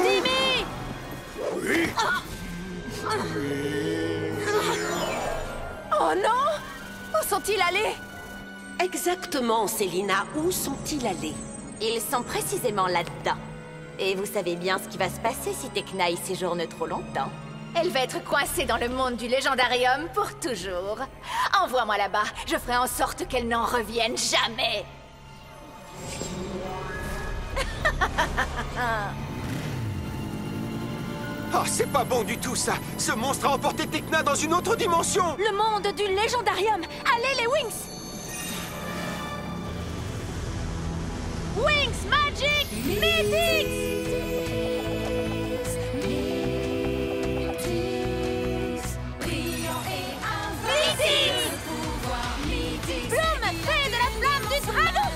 Timmy! Oh non! Où sont-ils allés? Exactement, Célina, où sont-ils allés? Ils sont précisément là-dedans. Et vous savez bien ce qui va se passer si Tekna y séjourne trop longtemps. Elle va être coincée dans le monde du légendarium pour toujours. Envoie-moi là-bas, je ferai en sorte qu'elle n'en revienne jamais. Oh, c'est pas bon du tout, ça! Ce monstre a emporté Tekna dans une autre dimension! Le monde du légendarium! Allez, les Winx! Winx Magic Mythics! Bloom, fée de la flamme du dragon!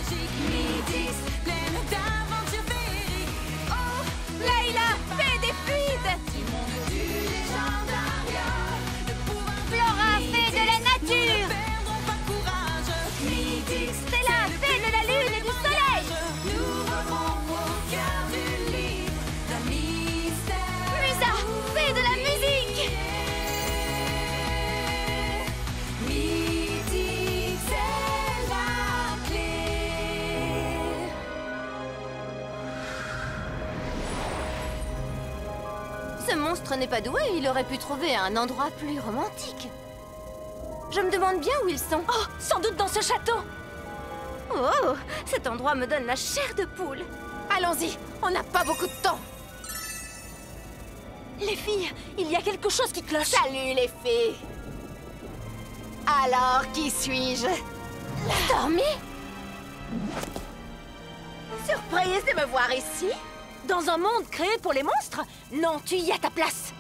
Layla, fée des fluides! Flora, fée de la nature! Stella, fée de la lune et du soleil! Musa, fée de la musique! Ce monstre n'est pas doué, il aurait pu trouver un endroit plus romantique. Je me demande bien où ils sont. Oh, sans doute dans ce château! Oh, cet endroit me donne la chair de poule. Allons-y, on n'a pas beaucoup de temps. Les filles, il y a quelque chose qui cloche. Salut les filles. Alors, qui suis-je? Stormy? Surprise de me voir ici? Dans un monde créé pour les monstres? Non, tu y as ta place.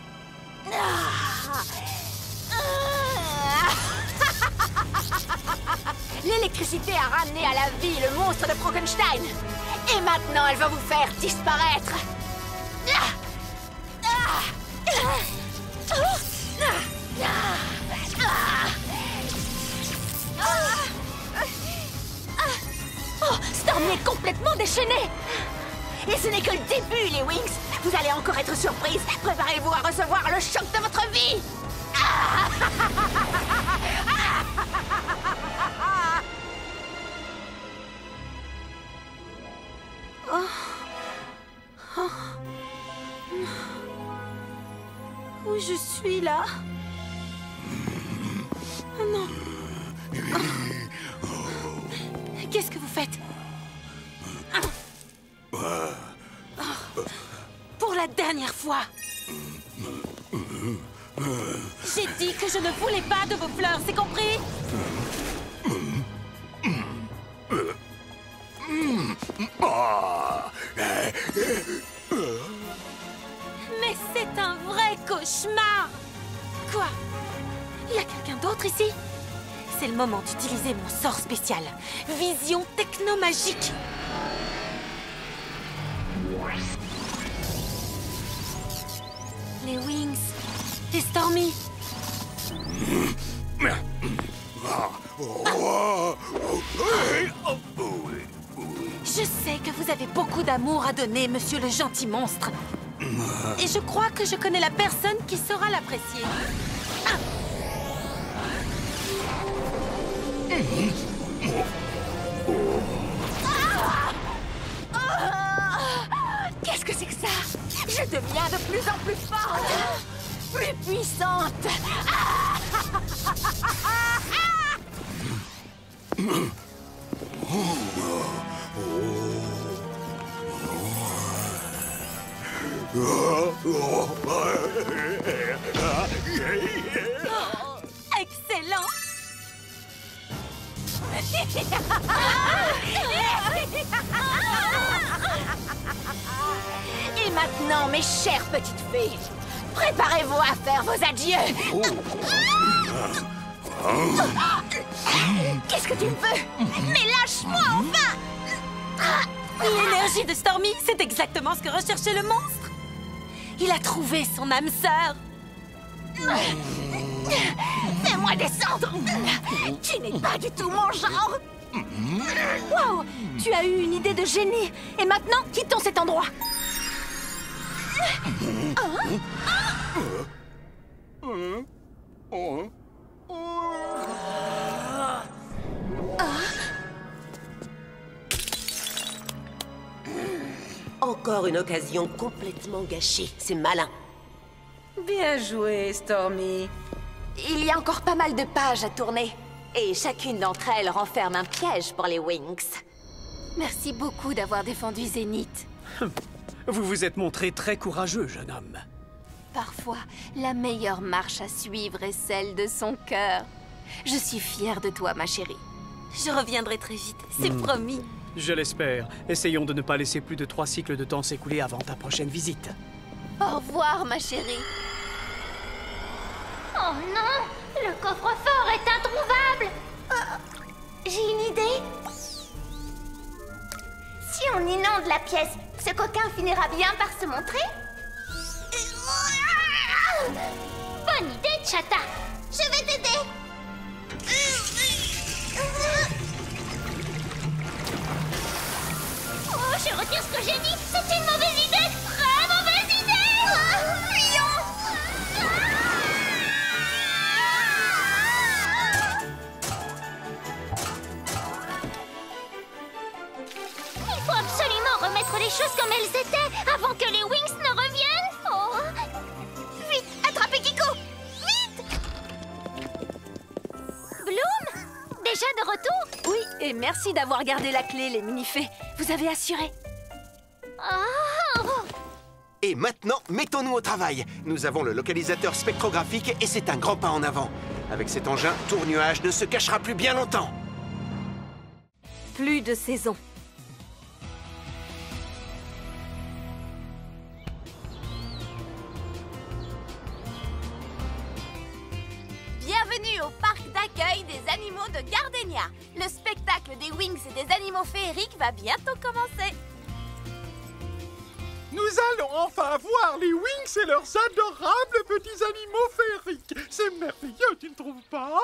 L'électricité a ramené à la vie le monstre de Frankenstein. Et maintenant, elle va vous faire disparaître. Oh, Stormy est complètement déchaînée. Et ce n'est que le début, les Winx. Vous allez encore être surprise. Préparez-vous à recevoir le choc de votre vie. Où je suis là? Oh non. Qu'est-ce que vous faites? Pour la dernière fois. J'ai dit que je ne voulais pas de vos fleurs, c'est compris? Mais c'est un vrai cauchemar! Quoi? Il y a quelqu'un d'autre ici? C'est le moment d'utiliser mon sort spécial. Vision technomagique. Les Winx et Stormy. Je sais que vous avez beaucoup d'amour à donner, monsieur le gentil monstre. Et je crois que je connais la personne qui saura l'apprécier. Qu'est-ce que c'est que ça? Je deviens de plus en plus forte, plus puissante. Excellent! Et maintenant, maintenant, mes chères petites filles. Préparez-vous à faire vos adieux. Qu'est-ce que tu me veux? Mais lâche-moi, enfin! L'énergie de Stormy, c'est exactement ce que recherchait le monstre. Il a trouvé son âme sœur. Fais-moi descendre. Tu n'es pas du tout mon genre. Wow, tu as eu une idée de génie. Et maintenant, quittons cet endroit. Encore une occasion complètement gâchée. C'est malin. Bien joué, Stormy. Il y a encore pas mal de pages à tourner. Et chacune d'entre elles renferme un piège pour les Winx. Merci beaucoup d'avoir défendu Zénith. Vous vous êtes montré très courageux, jeune homme. Parfois, la meilleure marche à suivre est celle de son cœur. Je suis fière de toi, ma chérie. Je reviendrai très vite, c'est promis. Je l'espère. Essayons de ne pas laisser plus de 3 cycles de temps s'écouler avant ta prochaine visite. Au revoir, ma chérie. Oh non! Le coffre-fort est introuvable! J'ai une idée. Si on inonde la pièce, ce coquin finira bien par se montrer? Bonne idée, Chata! Je vais t'aider! Oh, je retire ce que j'ai dit! C'est une mauvaise idée! Très mauvaise idée! Fuyons! Il faut absolument remettre les choses comme elles étaient avant que les Winx ne reviennent! Oh! Vite, attrapez Kiko! Vite! Bloom? Déjà de retour? Oui, et merci d'avoir gardé la clé, les mini-fées. Vous avez assuré. Oh! Et maintenant, mettons-nous au travail. Nous avons le localisateur spectrographique et c'est un grand pas en avant. Avec cet engin, Tour-Nuage ne se cachera plus bien longtemps. Plus de saison. Bienvenue au parc d'accueil des animaux de Gardenia. Le spectacle des Winx et des animaux féeriques va bientôt commencer. Nous allons enfin voir les Winx et leurs adorables petits animaux féeriques. C'est merveilleux, tu ne trouves pas?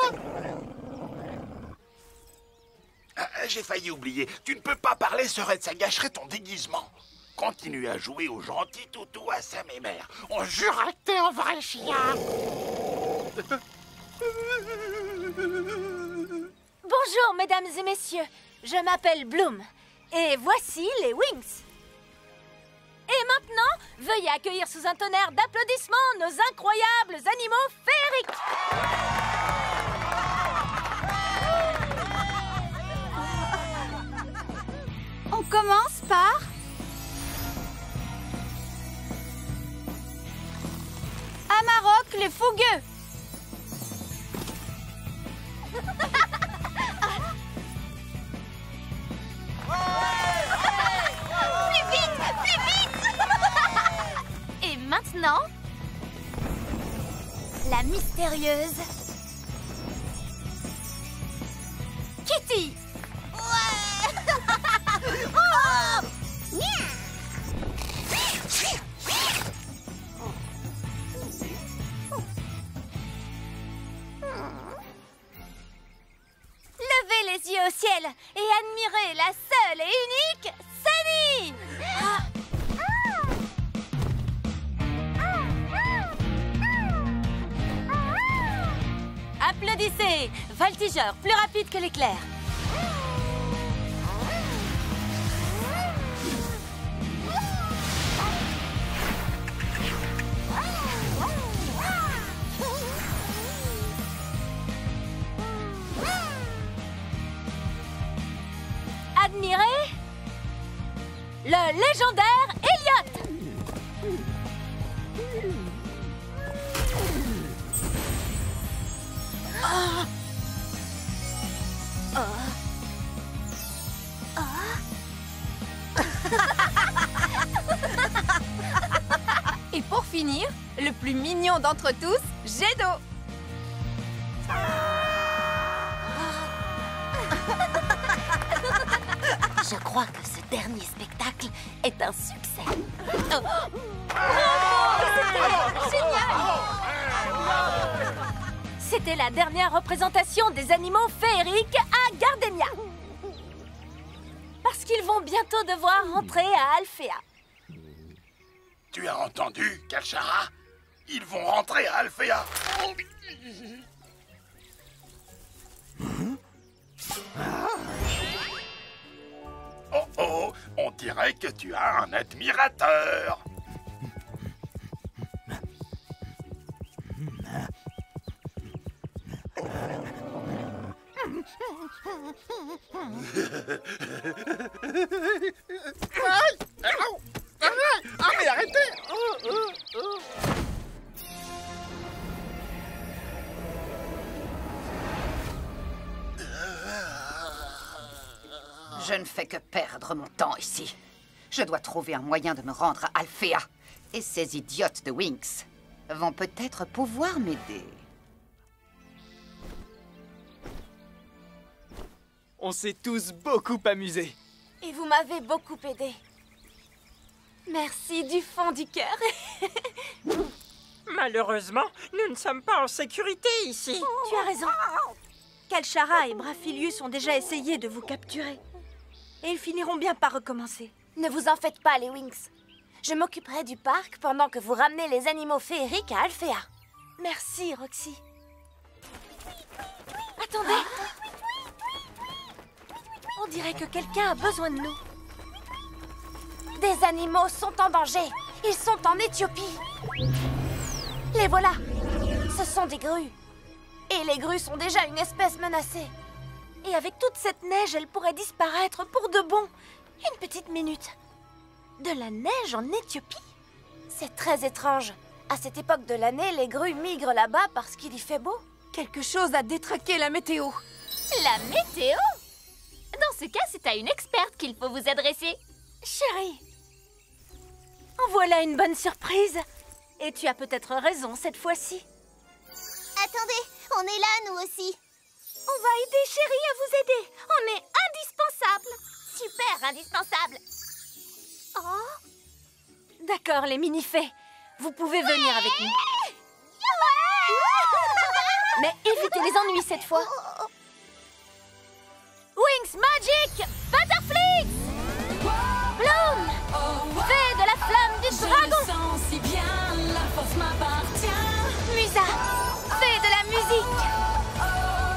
J'ai failli oublier. Tu ne peux pas parler, Serette, ça gâcherait ton déguisement. Continue à jouer au gentil toutou à Sam et Mère. On jura que t'es un vrai chien. Bonjour, mesdames et messieurs. Je m'appelle Bloom. Et voici les Winx. Et maintenant, veuillez accueillir sous un tonnerre d'applaudissements nos incroyables animaux féeriques. On commence par... Amarok les fougueux. Plus vite! Plus vite! Et maintenant, la mystérieuse Kitty. Ouais. Oh. Levez les yeux au ciel et admirez la seule et unique Sunny. Applaudissez! Voltigeur, plus rapide que l'éclair. Admirez le légendaire Elliot. finir, le plus mignon d'entre tous, Gédo. Je crois que ce dernier spectacle est un succès. C'était la dernière représentation des animaux féeriques à Gardenia. Parce qu'ils vont bientôt devoir rentrer à Alfea. Tu as entendu, Kalshara? Ils vont rentrer à Alfea. Oh oh, on dirait que tu as un admirateur. Aïe! Ah, mais arrêtez! Je ne fais que perdre mon temps ici. Je dois trouver un moyen de me rendre à Alfea. Et ces idiotes de Winx vont peut-être pouvoir m'aider. On s'est tous beaucoup amusés. Et vous m'avez beaucoup aidé. Merci du fond du cœur. Malheureusement, nous ne sommes pas en sécurité ici. Tu as raison. Kalshara et Brafilius ont déjà essayé de vous capturer. Et ils finiront bien par recommencer. Ne vous en faites pas, les Winx. Je m'occuperai du parc pendant que vous ramenez les animaux féeriques à Alfea. Merci, Roxy. Attendez. On dirait que quelqu'un a besoin de nous. Des animaux sont en danger. Ils sont en Éthiopie. Les voilà. Ce sont des grues. Et les grues sont déjà une espèce menacée. Et avec toute cette neige, elle pourrait disparaître pour de bon. Une petite minute. De la neige en Éthiopie? C'est très étrange. À cette époque de l'année, les grues migrent là-bas parce qu'il y fait beau. Quelque chose a détraqué la météo. La météo? Dans ce cas, c'est à une experte qu'il faut vous adresser. Chérie, en voilà une bonne surprise. Et tu as peut-être raison cette fois-ci. Attendez, on est là, nous aussi. On va aider Chérie à vous aider. On est indispensable. Super indispensable. Oh. D'accord, les mini-fées. Vous pouvez venir avec nous. Mais évitez les ennuis cette fois. Winx Magic Butterflix! Bloom! Fée de la flamme du dragon! Si bien, la force m'appartient. Musa! Fée de la musique!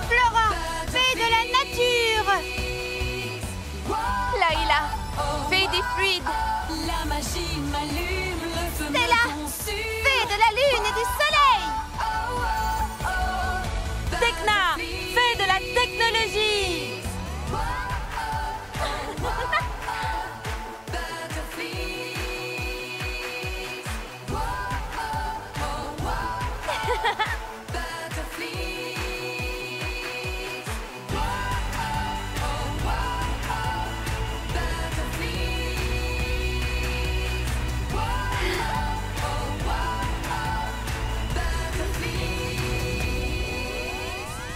Flora! Fée de la nature! Layla! Fée des fluides! La magie m'allume, le feu Stella! me consume. Fée de la lune et du soleil! Tekna! Fée de la technologie!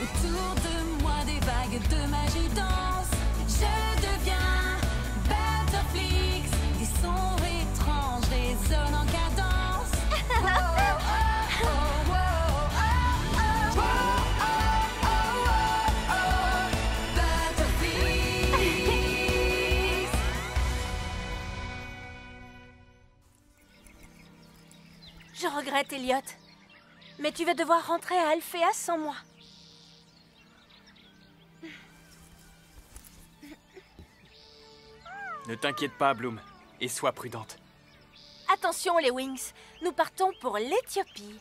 Autour de moi des vagues de magie dansent. Je deviens Butterflix. Des sons étranges résonnent en cadence. Je regrette, Elliot. Mais tu vas devoir rentrer à Alfea sans moi. Ne t'inquiète pas, Bloom, et sois prudente. Attention, les Winx. Nous partons pour l'Éthiopie.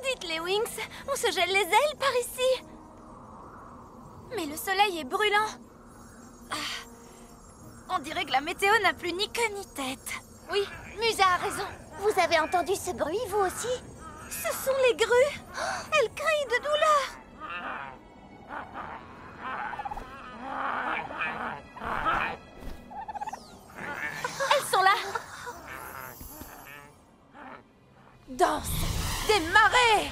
Dites les Winx, on se gèle les ailes par ici. Mais le soleil est brûlant. On dirait que la météo n'a plus ni queue ni tête. Oui, Musa a raison. Vous avez entendu ce bruit, vous aussi? Ce sont les grues. Elles crient de douleur. Elles sont là. Danse des marées.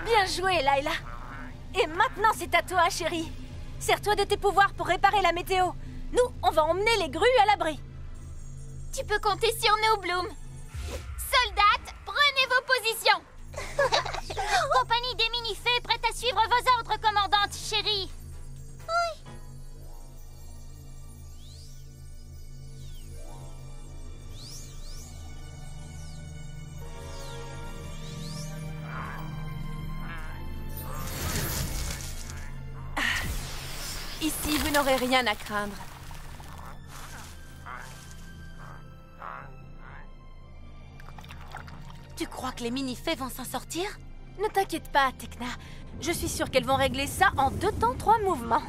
Bien joué, Layla. Et maintenant, c'est à toi, chérie. Sers-toi de tes pouvoirs pour réparer la météo. Nous, on va emmener les grues à l'abri. Tu peux compter sur nous, Bloom. Soldates, prenez vos positions. Compagnie des mini-fées prête à suivre vos ordres, commandante chérie. Oui. Ici, vous n'aurez rien à craindre. Tu crois que les mini-fées vont s'en sortir? Ne t'inquiète pas, Tekna. Je suis sûre qu'elles vont régler ça en 2 temps 3 mouvements.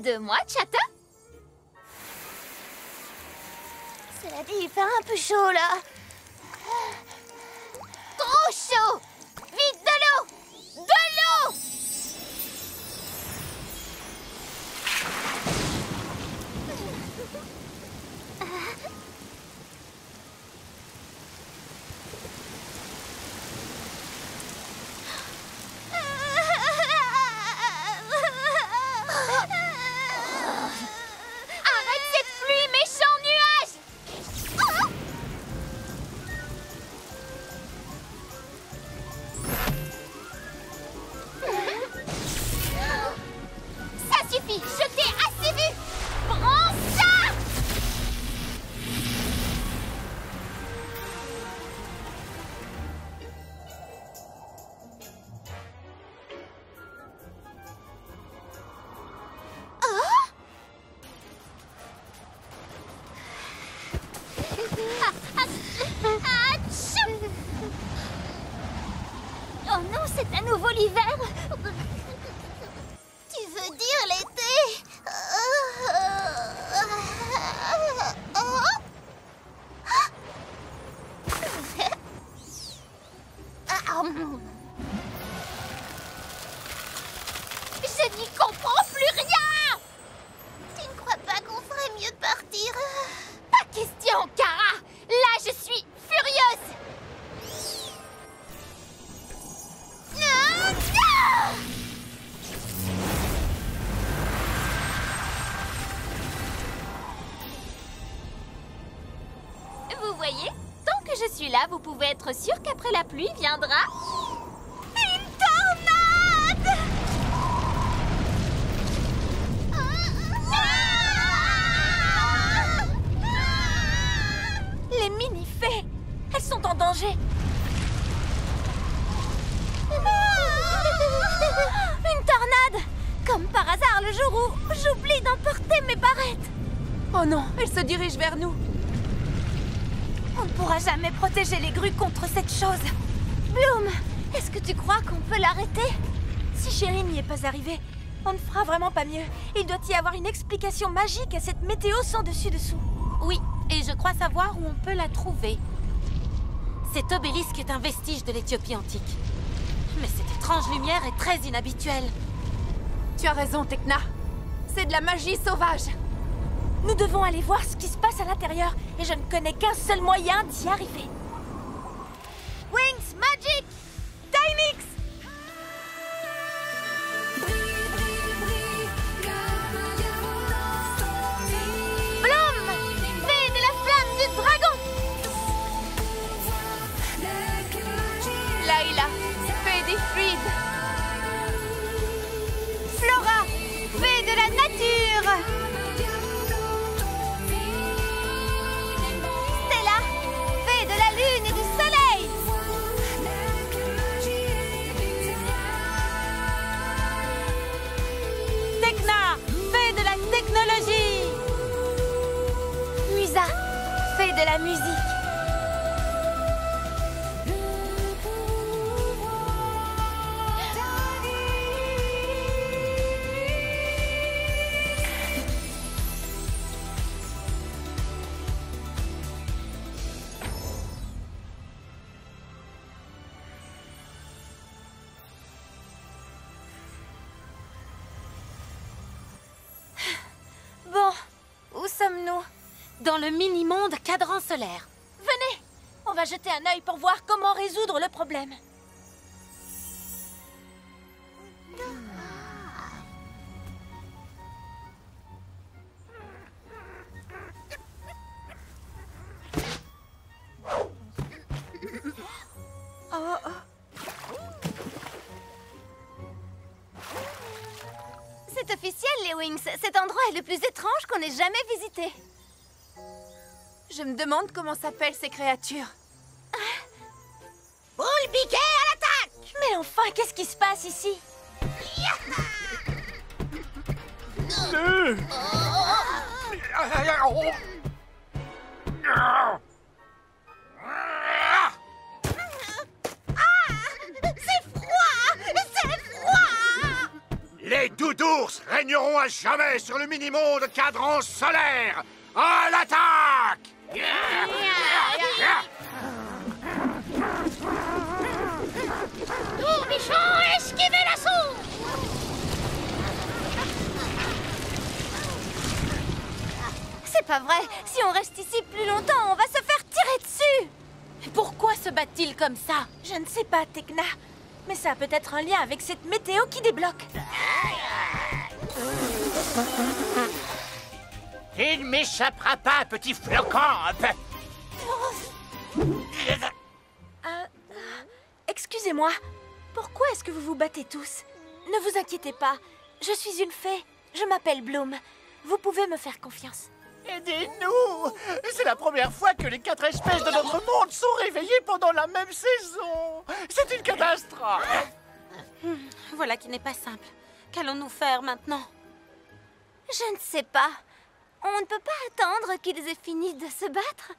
De moi, Chatta? Cela dit, il fait un peu chaud, là. Trop chaud! Vite, de l'eau! De l'eau! Oh non, c'est à nouveau l'hiver. Tu veux dire l'été? Je n'y comprends plus rien. Tu ne crois pas qu'on ferait mieux de partir? Pas question, Kara. Là, je suis furieuse. Non, non! Vous voyez, tant que je suis là, vous pouvez être sûr qu'après la pluie viendra... une tornade! Les mini-fées! Elles sont en danger! Une tornade! Comme par hasard le jour où j'oublie d'emporter mes barrettes! Oh non, elle se dirige vers nous! On ne pourra jamais protéger les grues contre cette chose! Bloom, est-ce que tu crois qu'on peut l'arrêter? Si Chérie n'y est pas arrivée, on ne fera vraiment pas mieux. Il doit y avoir une explication magique à cette météo sans dessus-dessous. Oui, et je crois savoir où on peut la trouver. Cet obélisque est un vestige de l'Éthiopie antique. Mais cette étrange lumière est très inhabituelle. Tu as raison, Tekna. C'est de la magie sauvage. Nous devons aller voir ce qui se passe à l'intérieur, et je ne connais qu'un seul moyen d'y arriver. Wings Magic! Timix! Bloom! Fais de la musique. Où sommes-nous? Dans le mini-monde cadran solaire. Venez, on va jeter un œil pour voir comment résoudre le problème. C'est officiel, les Wings. Cet endroit est le plus étrange qu'on ait jamais visité. Je me demande comment s'appellent ces créatures. Boule piquée à l'attaque! Mais enfin, qu'est-ce qui se passe ici? C'est froid! C'est froid! Les doudours régneront à jamais sur le mini-monde cadran solaire! À l'attaque! Tout méchant, esquivez l'assaut! C'est pas vrai. Si on reste ici plus longtemps, on va se faire tirer dessus. Pourquoi se battent-ils comme ça? Je ne sais pas, Tecna. Mais ça a peut-être un lien avec cette météo qui débloque. Il ne m'échappera pas, petit flocampe! Excusez-moi. Pourquoi est-ce que vous vous battez tous? Ne vous inquiétez pas. Je suis une fée. Je m'appelle Bloom. Vous pouvez me faire confiance. Aidez-nous! C'est la première fois que les 4 espèces de notre monde sont réveillées pendant la même saison! C'est une catastrophe! Voilà qui n'est pas simple. Qu'allons-nous faire maintenant? Je ne sais pas. On ne peut pas attendre qu'ils aient fini de se battre.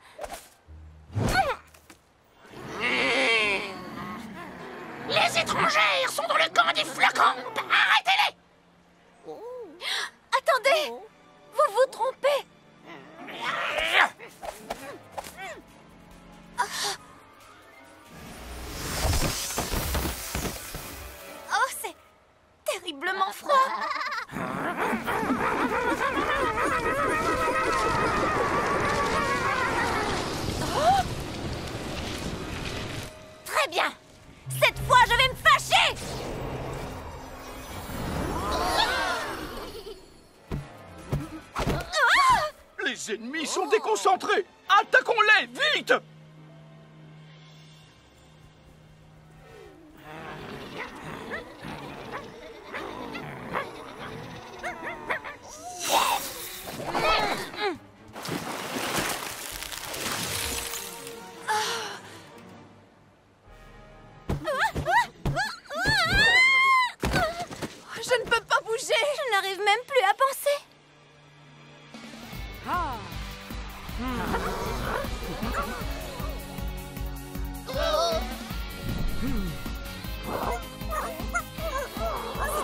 Les étrangères sont dans le camp des flocamps! Arrêtez-les! Attendez! Vous vous trompez! Oh, c'est terriblement froid! Oh! Très bien! Cette fois, je vais me fâcher! Les ennemis sont déconcentrés! Attaquons-les, vite! Je ne peux pas bouger! Je n'arrive même plus à penser!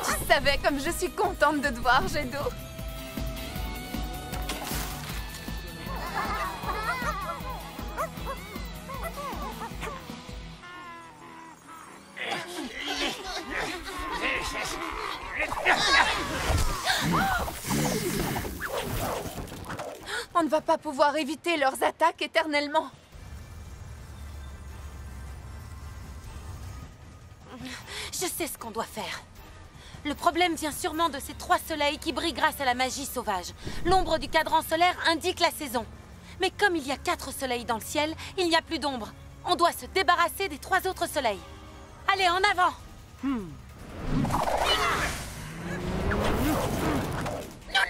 Si tu savais comme je suis contente de te voir, jet d'eau. On ne va pas pouvoir éviter leurs attaques éternellement. Je sais ce qu'on doit faire. Le problème vient sûrement de ces 3 soleils qui brillent grâce à la magie sauvage. L'ombre du cadran solaire indique la saison. Mais comme il y a 4 soleils dans le ciel, il n'y a plus d'ombre. On doit se débarrasser des 3 autres soleils. Allez, en avant! Nous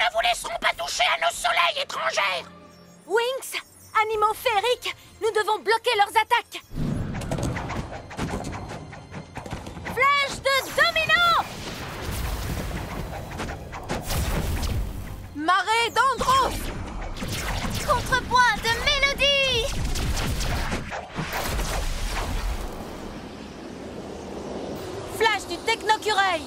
ne vous laisserons pas toucher à nos soleils étrangères! Wings, animaux féeriques, nous devons bloquer leurs attaques! Flèche de domino! Marée d'Andros! Contrepoint de mélodie! Technocureil!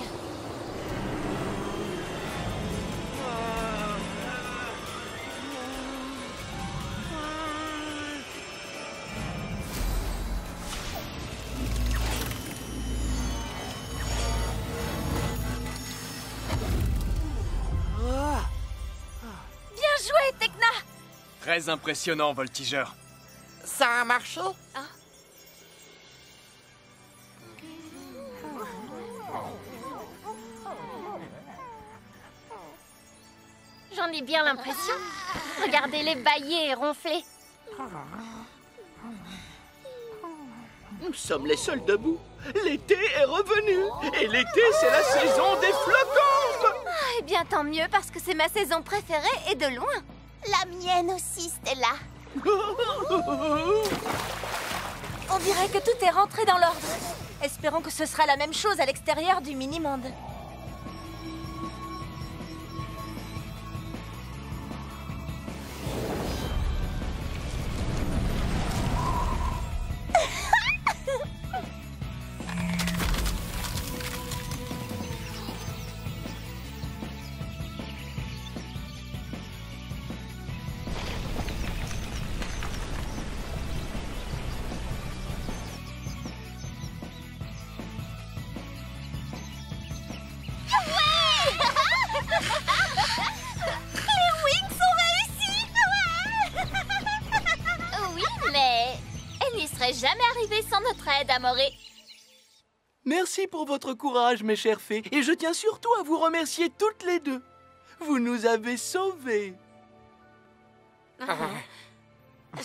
Bien joué, Tekna! Très impressionnant, voltigeur. Ça a marché? J'en ai bien l'impression. Regardez-les bailler et ronfler. Nous sommes les seuls debout. L'été est revenu. Et l'été, c'est la saison des flocons. Eh bien, tant mieux, parce que c'est ma saison préférée et de loin. La mienne aussi, Stella. On dirait que tout est rentré dans l'ordre. Espérons que ce sera la même chose à l'extérieur du mini-monde. Jamais arrivé sans notre aide, Amoré. Merci pour votre courage, mes chères fées. Et je tiens surtout à vous remercier toutes les deux. Vous nous avez sauvés.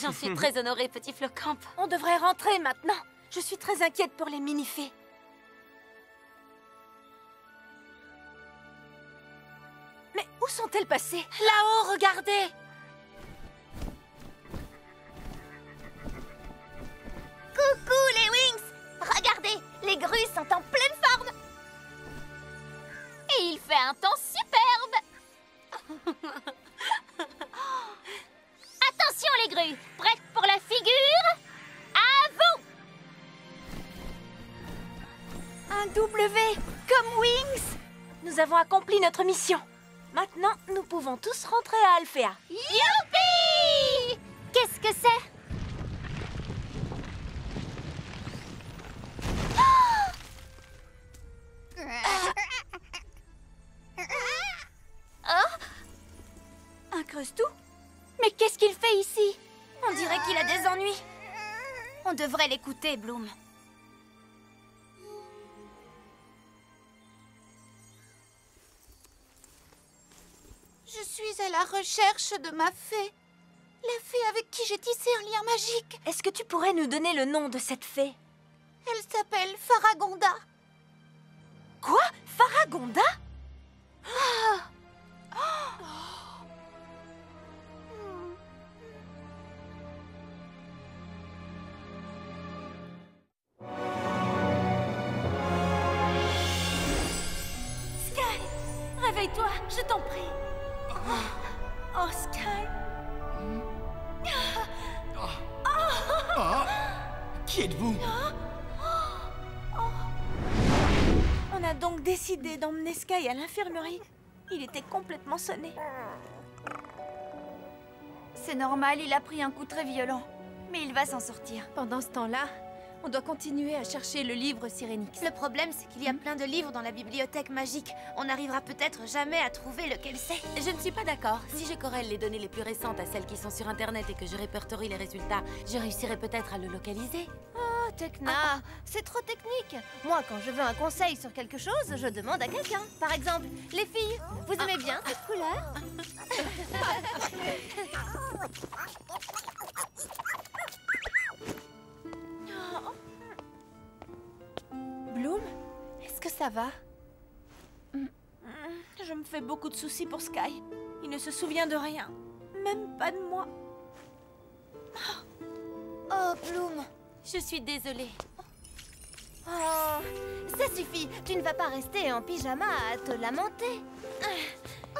J'en suis très honorée, petit Flocamp. On devrait rentrer maintenant. Je suis très inquiète pour les mini-fées. Mais où sont-elles passées? Là-haut, regardez! Coucou les Wings! Regardez, les grues sont en pleine forme! Et il fait un temps superbe! Attention les grues! Prêtes pour la figure? À vous! Un W, comme Wings! Nous avons accompli notre mission. Maintenant, nous pouvons tous rentrer à Alfea. Youpi! Qu'est-ce que c'est? Un creuse-tout? Mais qu'est-ce qu'il fait ici? On dirait qu'il a des ennuis. On devrait l'écouter, Bloom. Je suis à la recherche de ma fée. La fée avec qui j'ai tissé un lien magique. Est-ce que tu pourrais nous donner le nom de cette fée? Elle s'appelle Faragonda. Quoi? Faragonda? Sky, réveille-toi, je t'en prie. Oh, Sky. Qui êtes-vous? On a donc décidé d'emmener Sky à l'infirmerie. Il était complètement sonné. C'est normal, il a pris un coup très violent. Mais il va s'en sortir. Pendant ce temps-là, on doit continuer à chercher le livre Sirénix. Le problème, c'est qu'il y a plein de livres dans la bibliothèque magique. On n'arrivera peut-être jamais à trouver lequel c'est. Je ne suis pas d'accord. Si je corrèle les données les plus récentes à celles qui sont sur Internet et que je répertorie les résultats, je réussirai peut-être à le localiser. Oh, Tekna, c'est trop technique. Moi, quand je veux un conseil sur quelque chose, je demande à quelqu'un. Par exemple, les filles, vous aimez bien cette couleur? Bloom, est-ce que ça va? Je me fais beaucoup de soucis pour Sky. Il ne se souvient de rien. Même pas de moi. Oh, Bloom. Je suis désolée. Oh, ça suffit. Tu ne vas pas rester en pyjama à te lamenter.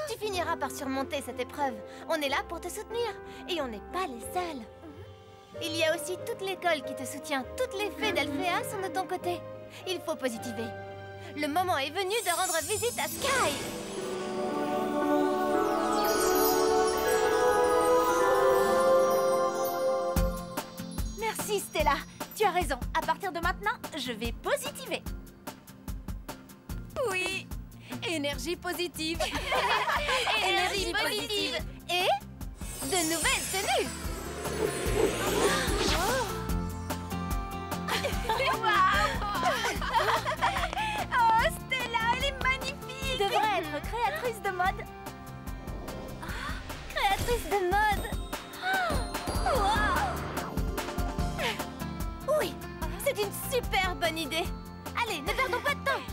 Tu finiras par surmonter cette épreuve. On est là pour te soutenir. Et on n'est pas les seuls. Il y a aussi toute l'école qui te soutient. Toutes les fées d'Alfea sont de ton côté. Il faut positiver. Le moment est venu de rendre visite à Sky. Merci Stella, tu as raison. À partir de maintenant, je vais positiver. Oui, énergie positive. Énergie positive. Et de nouvelles tenues. Oh, Stella, elle est magnifique! Tu devrais être créatrice de mode. Créatrice de mode. Wow. Oui, c'est une super bonne idée. Allez, ne perdons pas de temps.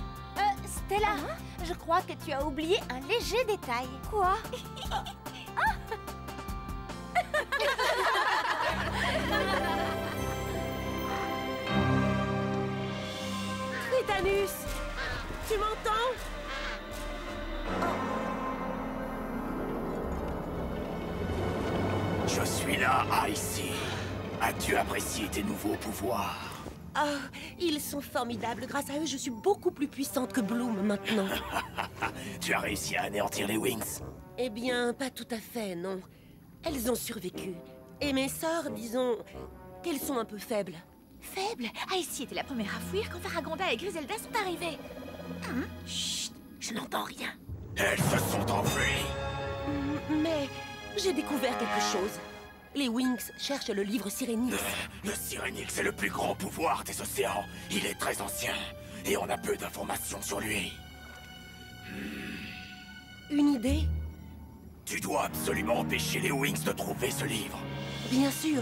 Stella, je crois que tu as oublié un léger détail. Quoi? Tritanus, tu m'entends? Je suis là, Icy. As-tu apprécié tes nouveaux pouvoirs? Ah, ils sont formidables. Grâce à eux, je suis beaucoup plus puissante que Bloom maintenant. Tu as réussi à anéantir les Wings? Eh bien, pas tout à fait, non. Elles ont survécu. Et mes sœurs, disons qu'elles sont un peu faibles. Faible? Icy était la première à fuir quand Faragonda et Griselda sont arrivés. Chut, je n'entends rien. Elles se sont enfuies. Mais j'ai découvert quelque chose. Les Wings cherchent le livre Sirénix. Le Sirénix est le plus grand pouvoir des océans. Il est très ancien et on a peu d'informations sur lui. Une idée? Tu dois absolument empêcher les Wings de trouver ce livre. Bien sûr.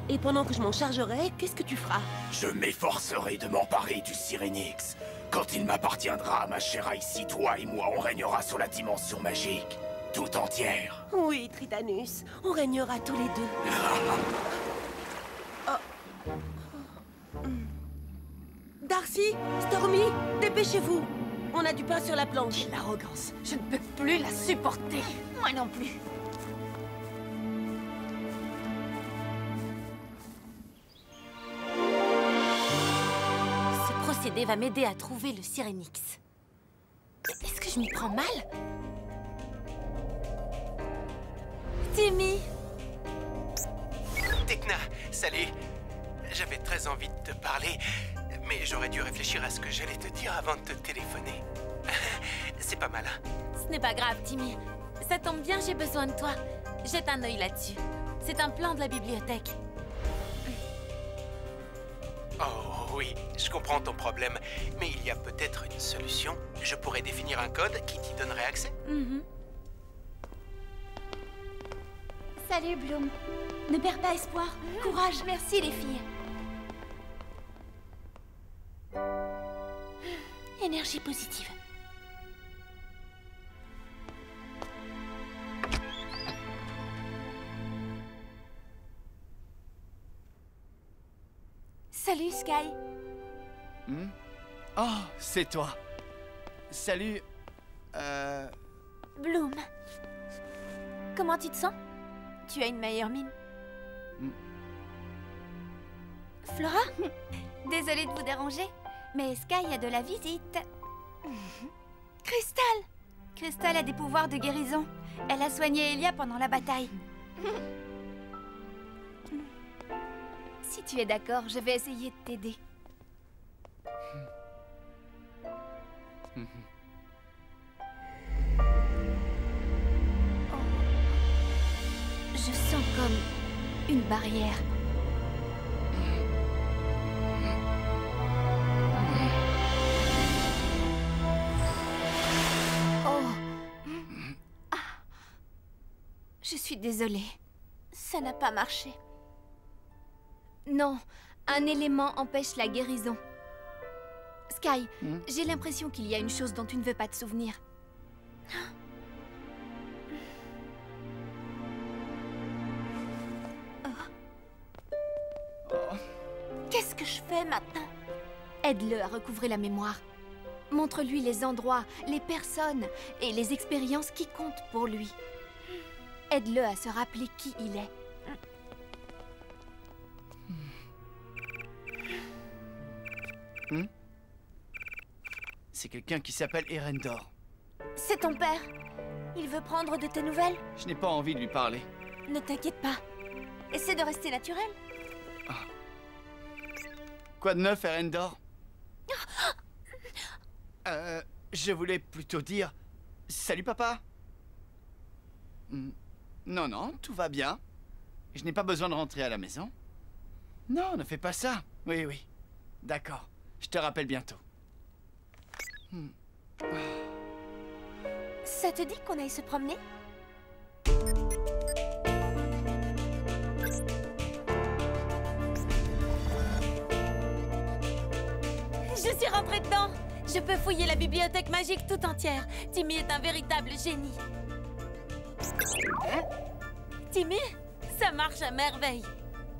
Et pendant que je m'en chargerai, qu'est-ce que tu feras? Je m'efforcerai de m'emparer du Sirénix. Quand il m'appartiendra, ma chère Icy, toi et moi, on régnera sur la dimension magique. Tout entière. Oui, Tritanus. On régnera tous les deux. Darcy, Stormy, dépêchez-vous. On a du pain sur la planche. Quelle arrogance. Je ne peux plus la supporter. Moi non plus. Ce procédé va m'aider à trouver le Sirénix. Est-ce que je m'y prends mal? Timmy! Tekna, salut. J'avais très envie de te parler, mais j'aurais dû réfléchir à ce que j'allais te dire avant de te téléphoner. C'est pas mal, hein? Ce n'est pas grave, Timmy. Ça tombe bien, j'ai besoin de toi. Jette un œil là-dessus. C'est un plan de la bibliothèque. Oh oui, je comprends ton problème, mais il y a peut-être une solution. Je pourrais définir un code qui t'y donnerait accès. Salut, Bloom. Ne perds pas espoir. Courage. Merci, les filles. Énergie positive. Salut, Sky. Oh, c'est toi. Salut. Bloom. Comment tu te sens? Tu as une meilleure mine. Flora? Désolée de vous déranger, mais Sky a de la visite. Crystal! Crystal a des pouvoirs de guérison. Elle a soigné Elia pendant la bataille. Si tu es d'accord, je vais essayer de t'aider. Je sens comme une barrière. Oh. Ah. Je suis désolée. Ça n'a pas marché. Non, un élément empêche la guérison. Sky, j'ai l'impression qu'il y a une chose dont tu ne veux pas te souvenir. Qu'est-ce que je fais maintenant? Aide-le à recouvrer la mémoire. Montre-lui les endroits, les personnes et les expériences qui comptent pour lui. Aide-le à se rappeler qui il est. C'est quelqu'un qui s'appelle Erendor. C'est ton père. Il veut prendre de tes nouvelles. Je n'ai pas envie de lui parler. Ne t'inquiète pas. Essaie de rester naturel. Quoi de neuf, Erendor? Je voulais plutôt dire... Salut, papa. Non, non, tout va bien. Je n'ai pas besoin de rentrer à la maison. Non, ne fais pas ça. Oui, oui. D'accord. Je te rappelle bientôt. Ça te dit qu'on aille se promener? Je suis rentrée dedans. Je peux fouiller la bibliothèque magique tout entière. Timmy est un véritable génie. Timmy, ça marche à merveille.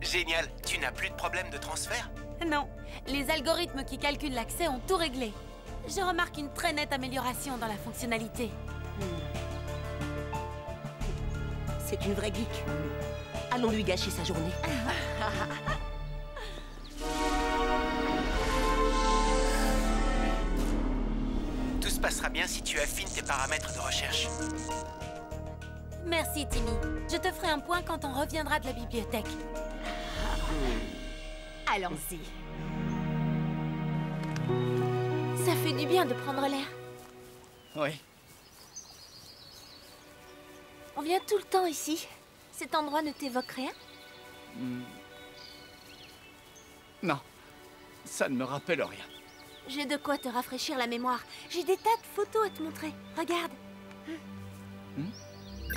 Génial. Tu n'as plus de problème de transfert? Non, les algorithmes qui calculent l'accès ont tout réglé. Je remarque une très nette amélioration dans la fonctionnalité. C'est une vraie geek. Allons lui gâcher sa journée. Tout se passera bien si tu affines tes paramètres de recherche. Merci, Timmy. Je te ferai un point quand on reviendra de la bibliothèque. Allons-y. Ça fait du bien de prendre l'air. Oui. On vient tout le temps ici. Cet endroit ne t'évoque rien? Non, ça ne me rappelle rien. J'ai de quoi te rafraîchir la mémoire. J'ai des tas de photos à te montrer. Regarde.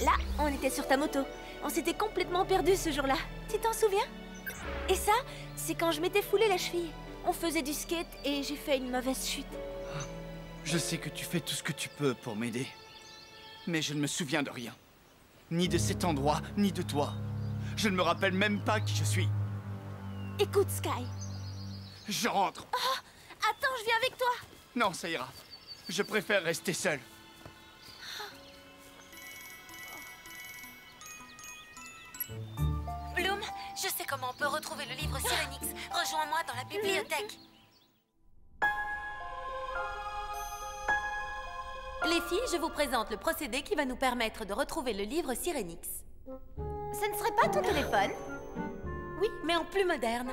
Là, on était sur ta moto. On s'était complètement perdus ce jour-là. Tu t'en souviens? Et ça, c'est quand je m'étais foulé la cheville. On faisait du skate et j'ai fait une mauvaise chute. Je sais que tu fais tout ce que tu peux pour m'aider. Mais je ne me souviens de rien. Ni de cet endroit, ni de toi. Je ne me rappelle même pas qui je suis. Écoute, Sky. Je rentre. Oh, attends, je viens avec toi. Non, ça ira. Je préfère rester seul. Bloom, je sais comment on peut retrouver le livre Sirenix. Rejoins-moi dans la bibliothèque. Les filles, je vous présente le procédé qui va nous permettre de retrouver le livre Sirenix. Ce ne serait pas ton téléphone? Oui, mais en plus moderne.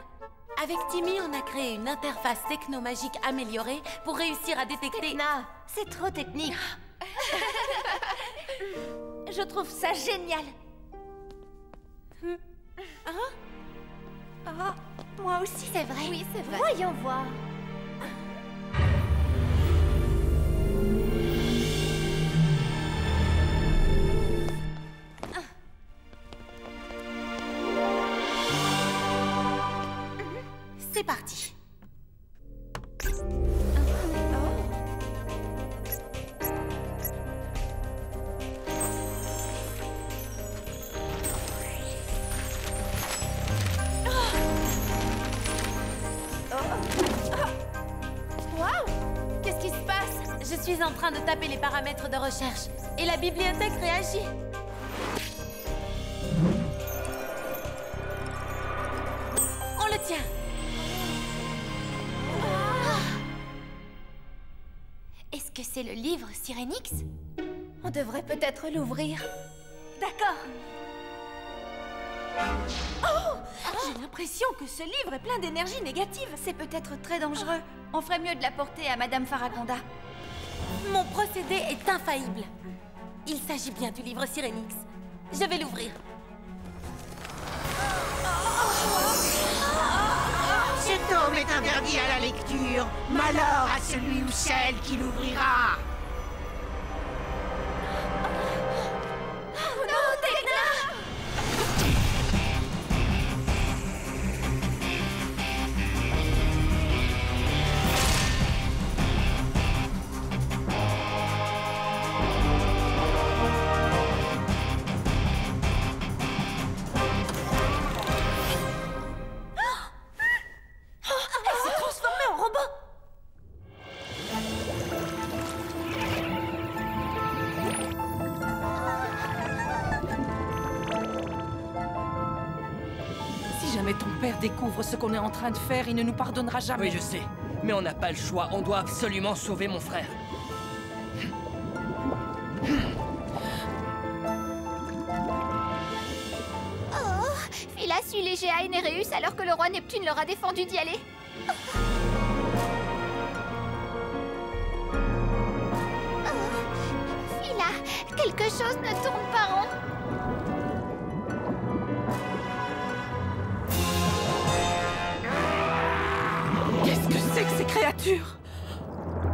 Avec Timmy, on a créé une interface techno-magique améliorée pour réussir à détecter... Tekna, c'est trop technique. Je trouve ça génial. Moi aussi, c'est vrai. Oui, c'est vrai. Voyons voir. C'est parti. Qu'est-ce qui se passe? Je suis en train de taper les paramètres de recherche. Et la bibliothèque réagit. On le tient. Est-ce que c'est le livre Sirenix? On devrait peut-être l'ouvrir. D'accord. Oh! J'ai l'impression que ce livre est plein d'énergie négative. C'est peut-être très dangereux. On ferait mieux de l'apporter à Madame Faragonda. Mon procédé est infaillible. Il s'agit bien du livre Sirenix. Je vais l'ouvrir. Ce tome est interdit à la lecture. Malheur à celui ou celle qui l'ouvrira. Non, Tekna! Elle s'est transformée en robot! Si jamais ton père découvre ce qu'on est en train de faire, il ne nous pardonnera jamais. Oui, je sais. Mais on n'a pas le choix, on doit absolument sauver mon frère. Oh, Phila suit les Géa et Néréus alors que le roi Neptune leur a défendu d'y aller. Oh, Phila, quelque chose ne tourne pas rond. Qu'est-ce que c'est que ces créatures?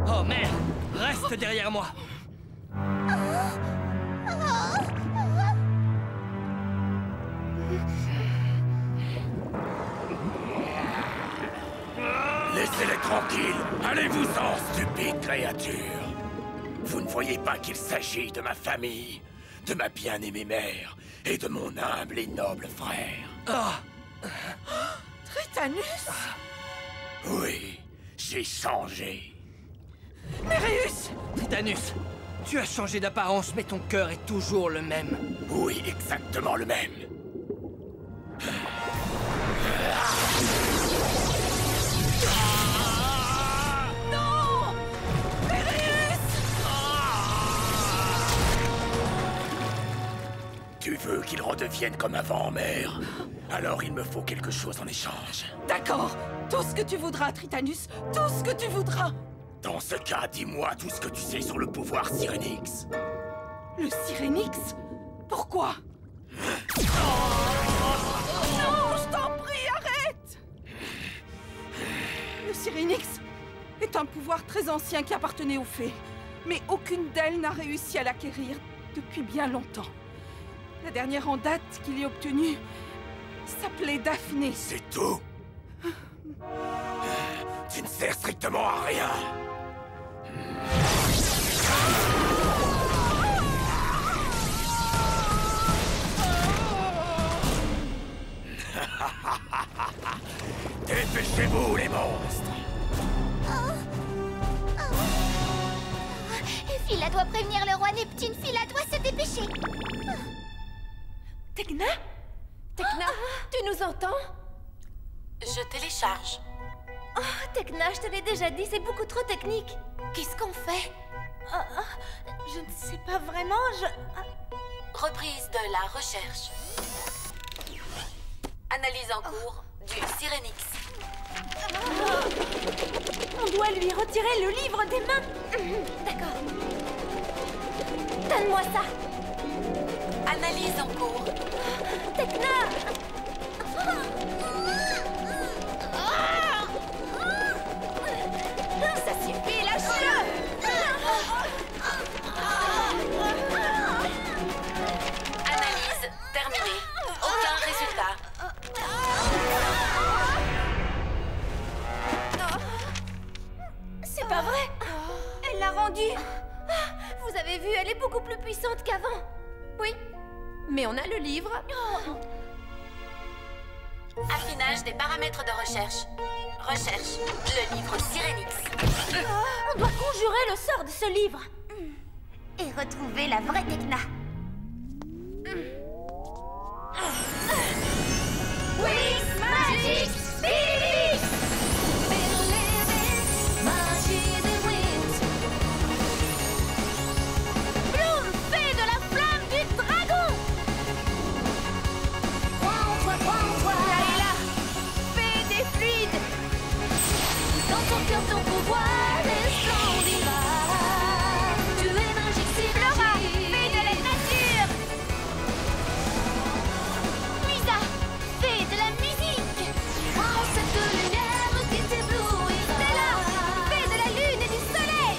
Oh merde! Reste derrière moi! Laissez-les tranquilles. Allez-vous-en, stupide créature. Vous ne voyez pas qu'il s'agit de ma famille, de ma bien-aimée mère et de mon humble et noble frère. Tritanus? Oui, j'ai changé. Néréus! Tritanus, tu as changé d'apparence, mais ton cœur est toujours le même. Oui, exactement le même. Non! Néréus! Tu veux qu'il redevienne comme avant, mère? Alors il me faut quelque chose en échange. D'accord! Tout ce que tu voudras, Tritanus! Tout ce que tu voudras! Dans ce cas, dis-moi tout ce que tu sais sur le pouvoir Sirenix. Le Sirenix? Pourquoi? Non, je t'en prie, arrête! Le Sirenix est un pouvoir très ancien qui appartenait aux fées. Mais aucune d'elles n'a réussi à l'acquérir depuis bien longtemps. La dernière en date qu'il ait obtenue s'appelait Daphné. C'est tout? Tu ne sers strictement à rien. Dépêchez-vous, les monstres! Phila doit prévenir le roi Neptune. Phila doit se dépêcher. Tekna? Tekna, tu nous entends? Je télécharge. Oh, Tekna, je te l'ai déjà dit, c'est beaucoup trop technique. Qu'est-ce qu'on fait? Je ne sais pas vraiment, Reprise de la recherche. Analyse en cours du Sirenix. On doit lui retirer le livre des mains. D'accord. Donne-moi ça. Analyse en cours. Tekna! Ça suffit, lâche-le! Analyse terminée. Aucun résultat. C'est pas vrai! Elle l'a rendue! Vous avez vu, elle est beaucoup plus puissante qu'avant! Oui, mais on a le livre. Affinage des paramètres de recherche. Recherche le livre Sirenix. On doit conjurer le sort de ce livre! Et retrouver la vraie Tekna! Wings Magic Speed! Magie des Wings! Bloom, fée de la flamme du dragon! Layla, fée des fluides! Dans ton cœur, ton pouvoir resplendira. Tu es magique, c'est Flora, magique. fée de la nature! Luisa, fée de la musique! Oh, cette lumière qui t'éblouira. Stella, fée de la lune et du soleil!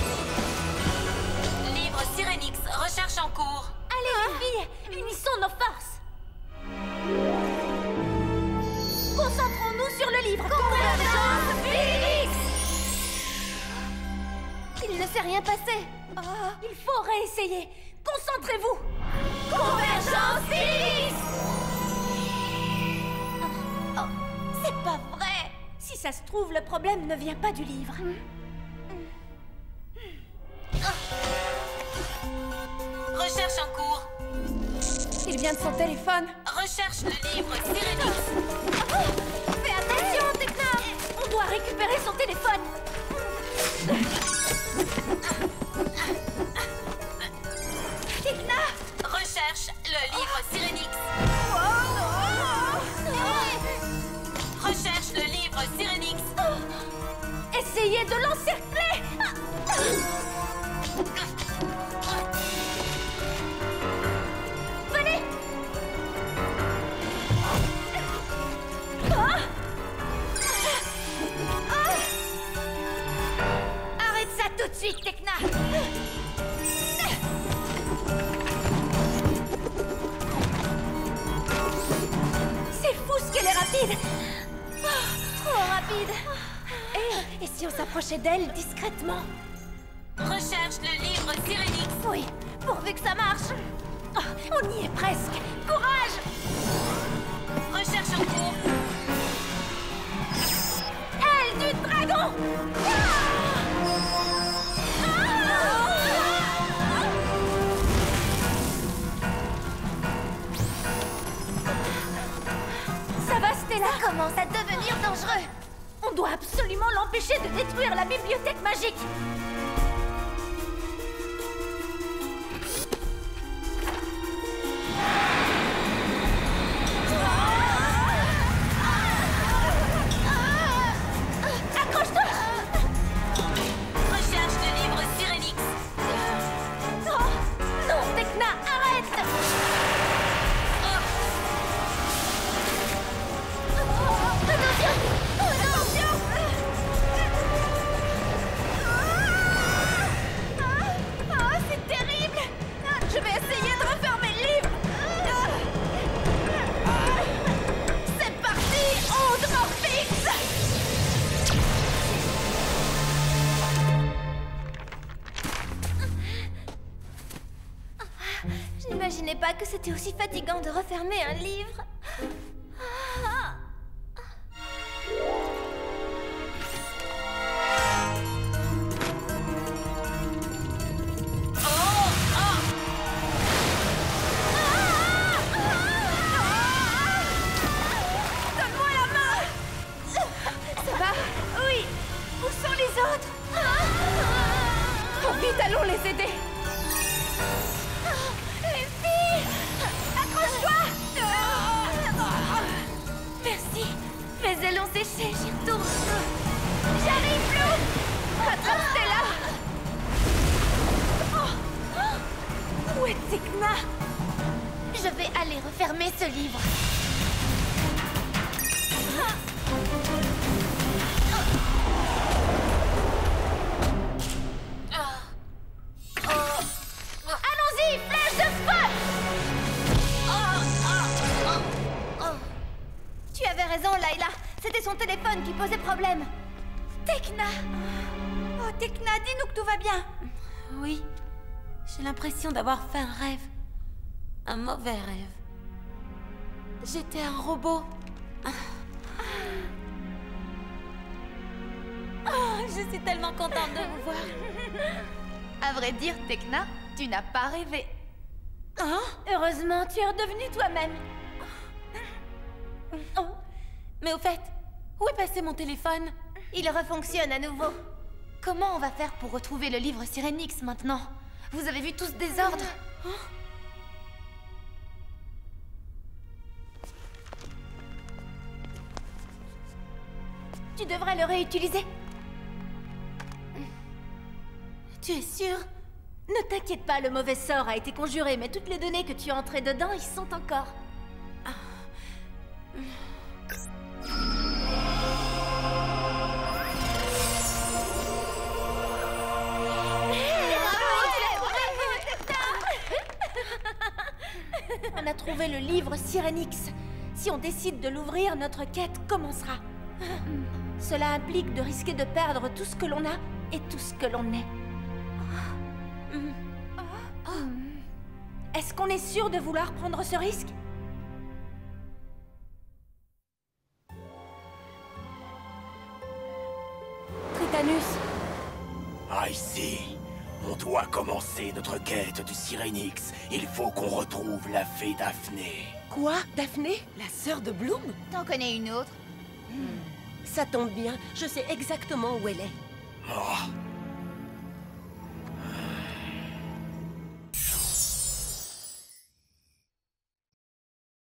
Livre Sirenix. Recherche en cours. Allez, les filles, unissons nos forces! Concentrons-nous sur le livre! Convergence Phoenix! Il ne s'est rien passé! Il faut réessayer! Concentrez-vous! Convergence Phoenix! C'est pas vrai! Si ça se trouve, le problème ne vient pas du livre. Recherche en cours. Il vient de son téléphone. Recherche le livre Sirenix. Fais attention, Tekna! On doit récupérer son téléphone! Tekna! Recherche le livre Sirenix. Recherche le livre Sirenix. Essayez de l'encercler! Venez! Arrête ça tout de suite, Tekna! C'est fou ce qu'elle est rapide! Trop rapide! Et si on s'approchait d'elle discrètement? Recherche le livre Sirenix. Oui, pourvu que ça marche! On y est presque! Courage! Recherche en cours. Aile du dragon! Ça va, Stella? Ça commence à devenir dangereux! On doit absolument l'empêcher de détruire la bibliothèque magique! Accroche-toi! Recherche le livre Sirenix. Non, Tekna, arrête! C'est terrible! Je vais essayer de refermer le livre! C'est parti! Onde Morphix! Je n'imaginais pas que c'était aussi fatigant de refermer un livre. Donne-moi la main! Ça va? Oui! Où sont les autres? Oh, vite, allons les aider! Les filles! Accroche-toi! Merci! Les ailes ont séché, j'y retourne. J'arrive, Lou! Attrape Stella! Où est Tekna? Je vais aller refermer ce livre. Allons-y, flèche de feu! Tu avais raison, Layla. C'était son téléphone qui posait problème. Tekna! Oh, Tekna, dis-nous que tout va bien! Oui, j'ai l'impression d'avoir fait un rêve. Un mauvais rêve. J'étais un robot. Oh, je suis tellement contente de vous voir. À vrai dire, Tekna, tu n'as pas rêvé. Hein? Heureusement, tu es redevenue toi-même. Oh. Mais au fait, où est passé mon téléphone? Il refonctionne à nouveau. Comment on va faire pour retrouver le livre Sirenix maintenant? Vous avez vu tout ce désordre? Tu devrais le réutiliser. Tu es sûre? Ne t'inquiète pas, le mauvais sort a été conjuré, mais toutes les données que tu as entrées dedans y sont encore. On a trouvé le livre Sirenix. Si on décide de l'ouvrir, notre quête commencera. Cela implique de risquer de perdre tout ce que l'on a et tout ce que l'on est. Est-ce qu'on est sûr de vouloir prendre ce risque? Tritanus. Ah, ici, on doit commencer notre quête du Sirenix. Il faut qu'on retrouve la fée Daphné. Quoi? Daphné? La sœur de Bloom? T'en connais une autre? Ça tombe bien, je sais exactement où elle est. Oh.